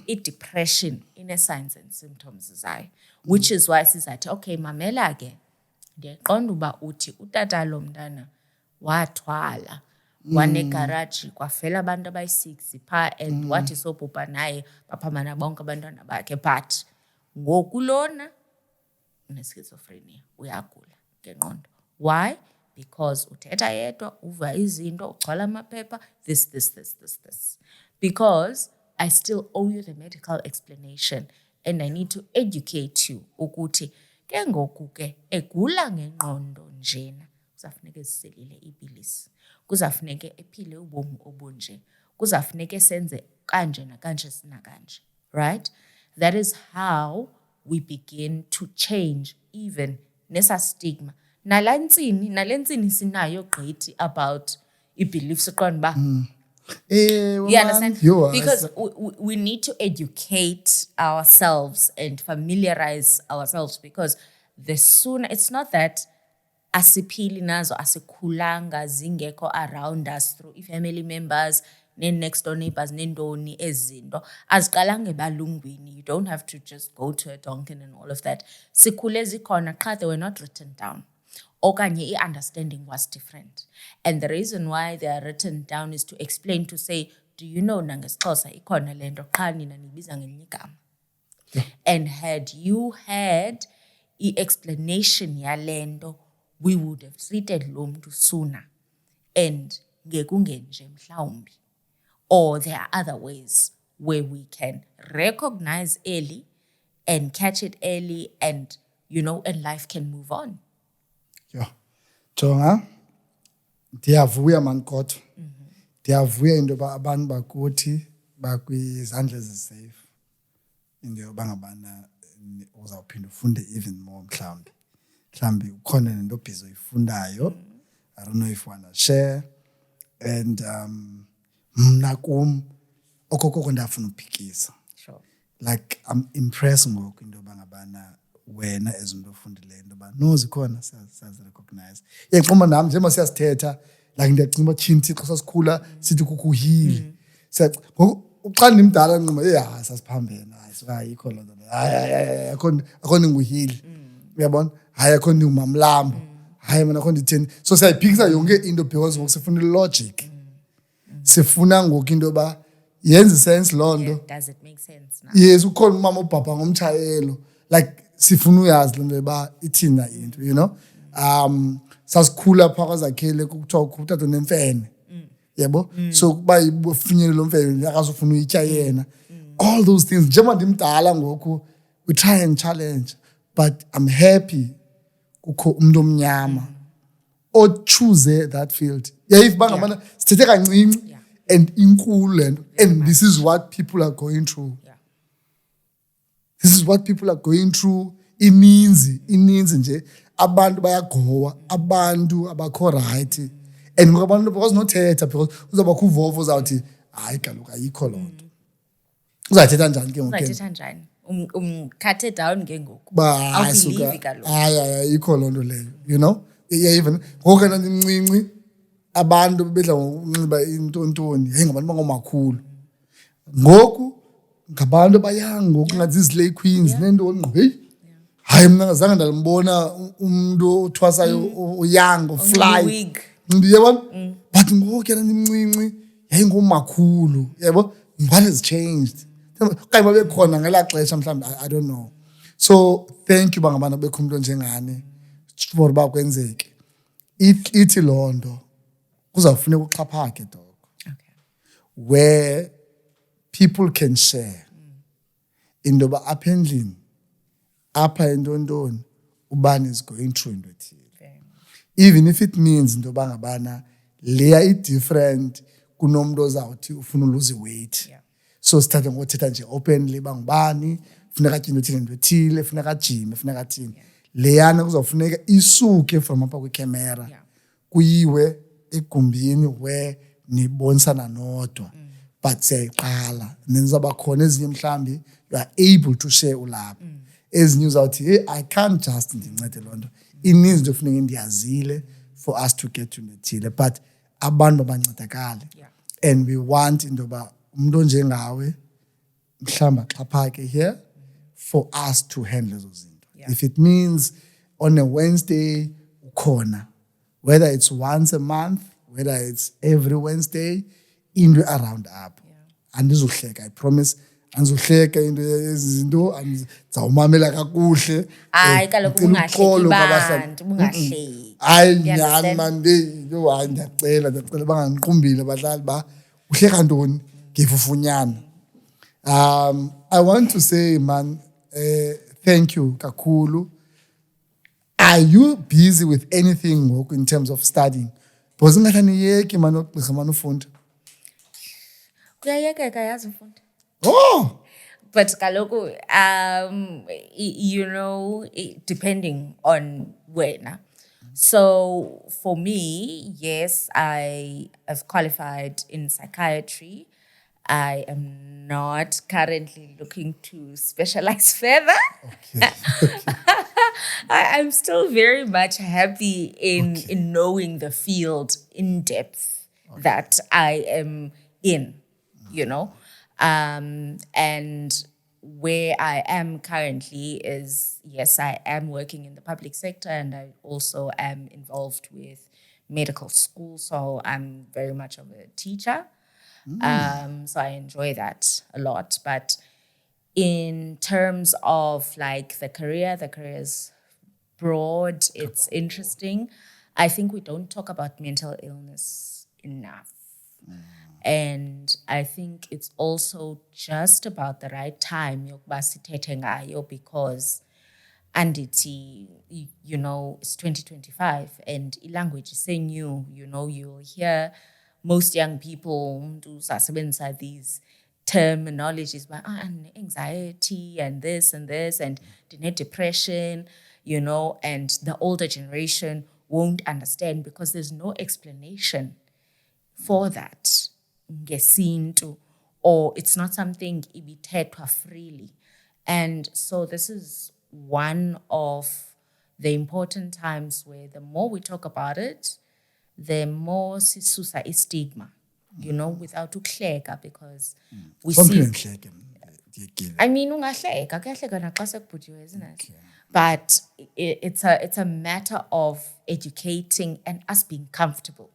I-depression ine-signs and symptoms zayo. Which is why sizathi, okay, mamela ke, ndiyayiqonda uba uthi utata lo mntana wathwala, wanegaraji kwafela abantu abayi-6 phaa and wathi sobhubha naye baphambana bonke abantwana bakhe but ngoku lona une-schizophrenia uyagula ngengqondo. Why? Because uthetha yedwa uva izinto ugcwala amaphepha this because I still owe you the medical explanation and I need to educate you ukuthi ke ngoku ke egula ngengqondo njena kuzafuneka eziselile iipilisi, kuzafuneka ephile ubomi obunje, kuzafuneka senze kanje nakanje sinakanje, right? That is how we begin to change even nesa stigma. Nalentsini sinayo gqithi about i-beliefs uqonda ba. You understand? Because we need to educate ourselves and familiarize ourselves because the sooner, it's not that asiphili nazo asikhulanga zingekho around us through family members, next door neighbors, nendoni ezinto aziqalanga ebalungwini. You don't have to just go to a Donkin and all of that. Sikhule zikhona qha they were not written down. Okanye understanding was different. And the reason why they are written down is to explain, to say, do you know nangesixhosa ikhona lento qha nina nibiza ngelinye igama. And had you had i-explanation yalento, we would have treated lo mntu sooner and ngekungenje mhlawumbi. Or there are other ways where we can recognize early and catch it early and, and life can move on. Yeah. Jonga, ndiyavuya mankoto. Ndiyavuya into yoba abantu bakuthi bakwizandla ezisafe. Into yoba ngabana uzawuphinda ufunde even more mhlawumbi ukhona nento obhizi uyifundayo. I don't know if you want to share. And mna kum okokoko ndafuna uphikisa. Sure. Like I'm impressed ngoku into yoba ngabana wena as umuntu ofundileyo into yoba no zikhona siyazi-recognize. Iyexoma nam njengoba siyasithetha like ndiyacinga uba tshinthi xa sasikhula sithi kukuhile. Ngoku xa ndimdala nquma sasiphambene ayikho loo nto hayi akho ndinguhile. Uyabona? Hayi akho ndingumamlambo. Hayi mina akho nditheni. So siyayiphikisa yonke into because ngoku sifuna i-logic. Sifuna ngoku into yoba yenza sense loo nto. Does it make sense now? Yes, ukhona umama obhabha ngomtshayelo. Like sifuna uyazi lento yoba ithina into, sasikhula phaa kwazakhele kuthiwa utata nemfene. Yabo? So kuba ibufinyele lo mfene akazofuna uyitya yena. All those things. Njengoba ndimdala ngoku, we try and challenge. But I'm happy kukho umuntu omnyama choose that field. If bangabana sithethe kancinci and inkulu lento, and this is what people are going through. This is what people are going through. Ininzi nje abantu bayagowa, abantu abakho right. And ngoba abantu because nothetha because uzaba kuvovo uzawuthi hayi kaloku ayikho loo nto. Uzathetha njani ke ngoku? Uzathetha njani? Umkhathe down ngengoku. Awulivi kaloku. Hayi ayikho loo nto leyo, even ngoku kana ndimncinci abantu bedla ngokunxiba intontoni ngabantu bangomakhulu. Ngoku ngabantu abayanga ngoku ngathi izilay queens nento ngqo. Hayi mina ngazange ndalimbona umuntu othwasayo uyang fly. Ndiyabona? But ngoku yana ndimncinci yayingomakhulu. Yabo? What has changed? Kayi babe khona ngela xesha mhlawumbe I don't know. So thank you bangabana bekho umuntu njengani for ba kwenzeke. Ithi loo nto kuzawufuneka uxhaphake dog. Okay. Where people can share. Into yoba apha endlini apha entontoni ubani is going through into ethile. Even if it means into yoba ngabana leya i-different kunomntu ozawuthi ufuna uluze weight. So sithathe ngothetha nje openly bangubani funeka atye into ethile into ethile funeka ajime funeka athini. Leyana kuzawufuneka isuke from apha kwicamera kuyiwe egumbini where nibonisana nodwa. But siyayiqala nizaba khona ezinye mhlambi you are able to share ulapha. Ezinye uzawuthi hey I can't just ndincede loo nto. Ininzi into funeka ndiyazile for us to get to nethile but abantu bancedakale. And we want into yoba umuntu onjengawe mhlamba xhaphake here for us to handle ezo zinto. If it means on a Wednesday ukhona, whether it's once a month, whether it's every Wednesday, into around up. Andizuhleka, I promise. Andizuhleka into ezinto andizawumamela kakuhle. Hayi kaloku Ndicela uxolo ungahleki kwabahlali. bantu, ungahleki. Hayi You nyani understand? mande, yo hayi ndiyacela bangandiqumbile abahlali ba uhleka ntoni ngefufunyana. I want to say man, thank you kakhulu. Are you busy with anything ngoku in terms of studying? Because ngathi aniyeki man ugqirha man ufunda. Kuyayekeka yazi mfundi. Oh, But kaloku, you know, depending on when. So for me, yes, I have qualified in psychiatry. I am not currently looking to specialize further. okay. I'm still very much happy in knowing the field in depth that I am in, you know. And where I am currently is, yes, I am working in the public sector and I also am involved with medical school. So I'm very much of a teacher. So I enjoy that a lot. But in terms of like the career is broad, it's interesting. I think we don't talk about mental illness enough. And I think it's also just about the right time yokuba sithethe ngayo, because anditi, you know, it's 2025 and language is so new. You know, you'll hear most young people usasebenzisa these terminologies by anxiety and this and depression, you know, and the older generation won't understand because there's no explanation for that ngesintu, or it's not something ibithethwa freely. And so this is one of the important times where the more we talk about it, the more sisusa stigma, you know, without ukuhleka, because we see. I mean, ungahleka, kuyahleka naxa sekubhujiwe, isn't it? But it's a matter of educating and us being comfortable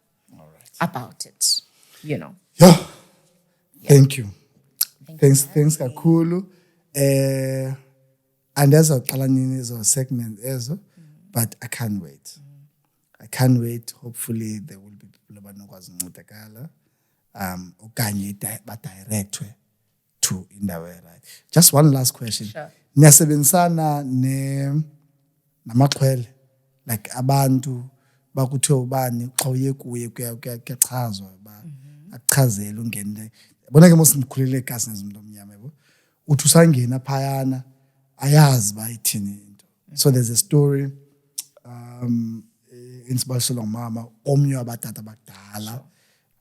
about it, you know. Yeah. Thank you. Thanks kakhulu. And there's a segment ezo, but I can't wait. I can't wait. Hopefully there will be people abanokwazi uncedakala okanye badirect to indawo right. Just one last question. Sure. Niyasebenzisana namaxhwele, like abantu bakuthiwa ubani xa uye kuye kuyachazwa ba akuchazela ungene. Bona ke mos ndikhulele eKasi umuntu omnyama yebo. Uthi usangena phayana ayazi ba ithini into. So there's a story in Sibalisela mama omnye wabatata bakudala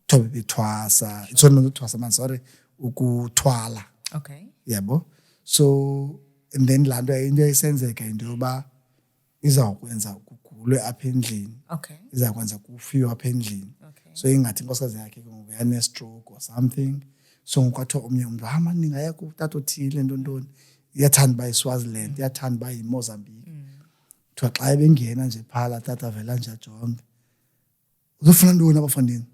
thobe bethwasa. It's not uthwasa man, sorry, ukuthwala. Okay. Yebo. So and then lando into isenzeka into yoba izawukwenza kugulwe apha endlini. Okay. Izakwenza kufiwe apha endlini. Okay. So ingathi inkosikazi yakhe ngoku yana stroke or something. So ngokwathiwa omnye umuntu mani ningaya kutata othile ntoni iyathanda ba eSwaziland, iyathanda ba eMozambique. Thiwa xa ebengena nje phala tata vela nje ajonge. Uzofuna ntoni abafandini?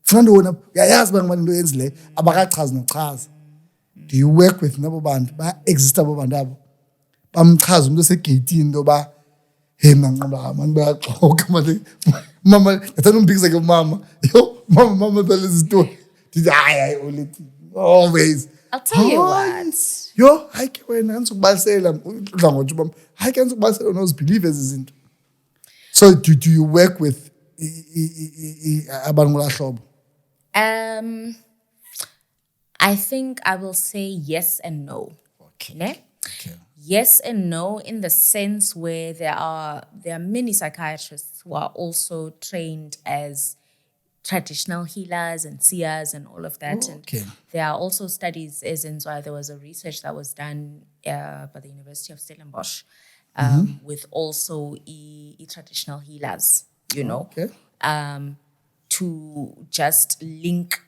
Ufuna ntoni? Uyayazi ba ngibani into yenzileyo abakachazi nochaza. Do you work with nabo bantu ba exist abo bantu abo? Bamchaza umuntu osegate into ba hey manqaba abantu bayaxoka mama yathanda umbikisa ke mama yo mama phela izinto did I always I'll tell you what. Yo hayi ke wena ngizokubalisela udla ngothi mama hayi ke ngizokubalisela nozibelieve izinto. So do you work with abantu ngolahlobo? I think I will say yes and no. Okay. Ne? Okay. Yes and no, in the sense where there are many psychiatrists who are also trained as traditional healers and seers and all of that. Okay. And there are also studies, as in why there was a research that was done by the University of Stellenbosch with also traditional healers, you know, to just link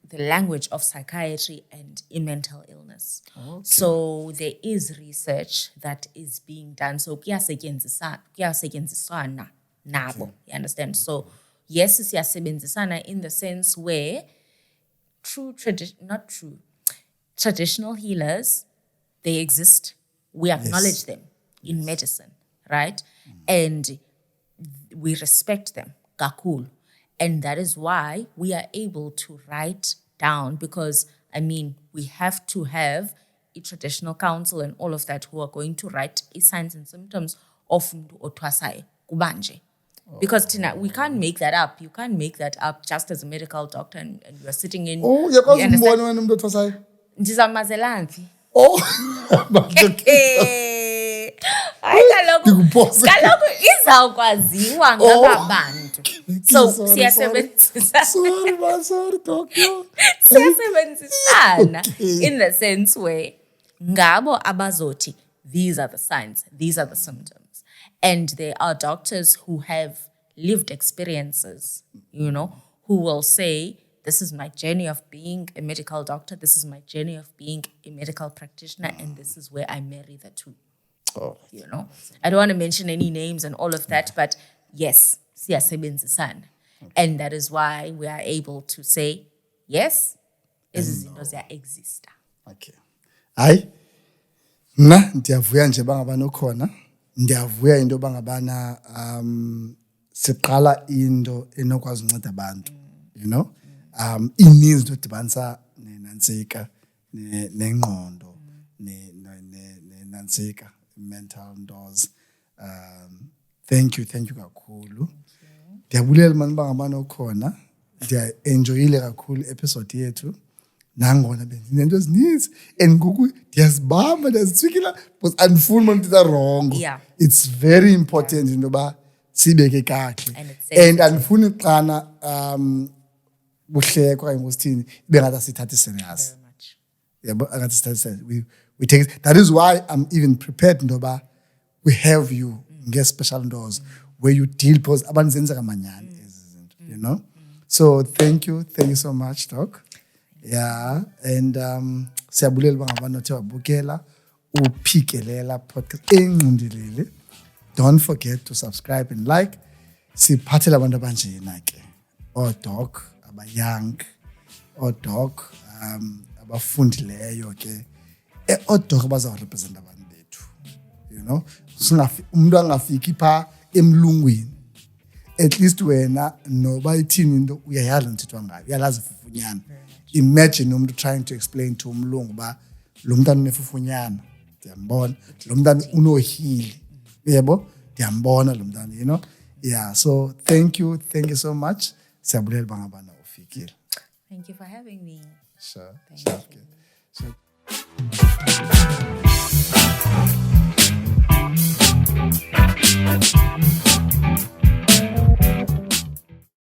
the language of psychiatry and mental illness. Okay. So there is research that is being done. So kuyasetyenziswana nabo, you understand? So yes, siyasebenzisana in the sense where traditional healers, they exist. We acknowledge them in medicine, right? And we respect them, kakul. And that is why we are able to write down, because, I mean, we have to have a traditional council and all of that who are going to write signs and symptoms of umuntu othwasayo kubanje. Because Tina, we can't make that up. You can't make that up just as a medical doctor and you are sitting in. Oh, uyakwazi umbona wena umuntu othwasayo? Ndizamazelanzi. Oh. Hayi kaloku izawukwaziwa ngabantu. So siyasebenzisa. Sorry, doctor. Siyasebenzisana in the sense where ngabo abazothi these are the signs, these are the symptoms. And there are doctors who have lived experiences, you know, who will say, this is my journey of being a medical doctor, this is my journey of being a medical practitioner, and this is where I marry the two. Oh. You know, I don't want to mention any names and all of that, but yes, siyasebenzisana. And that is why we are able to say, yes, izinto ziya-exista. Okay. Hayi, mna ndiyavuya nje bangabana ukhona. Ndiyavuya into bangabana siqala into enokwazi unceda abantu, you know. Ininzi into dibanisa nenantsika nengqondo nenantsika mental ntos. Thank you kakhulu. Ndiyabulela mani bangabana ukhona. Ndiya-enjoyile kakhulu episode yethu. Nangona benzinento ezininzi and ngoku ndiyazibamba ndiyazithwikila because andifuni uma ndithetha wrong. Yeah. It's very important into yoba sibeke kakuhle and andifuni xana buhlekwa okanye ngosithini ibe ngathi asithathe serious. Yabo akathi sithathe serious. We take it. That is why I'm even prepared into yoba we have you nge-special ntos where you deal because abantu zenzeka manyani ezi zinto, you know. So thank you so much, Doc. Yeah, and siyabulela bangabantu othe wabukela uphikelela podcast engqindilili. Don't forget to subscribe and like. Siphathela abantu abanjena ke. Doc abayoung, Doc abafundileyo ke. Doc bazaw represent abantu bethu. You know, umuntu angafiki pha emlungwini. At least wena noba ithini into uyayazi nthethwa ngayo, uyalazi fufunyana. Imagine umuntu trying to explain to umlungu ba lo mntana unefufunyana, ndiyambona, lo mntana unohili, yebo, ndiyambona lo mntana, you know. Yeah, so thank you so much. Siyabulela bangabana ufikile. Thank you for having me. Sure. Thank you. Sure.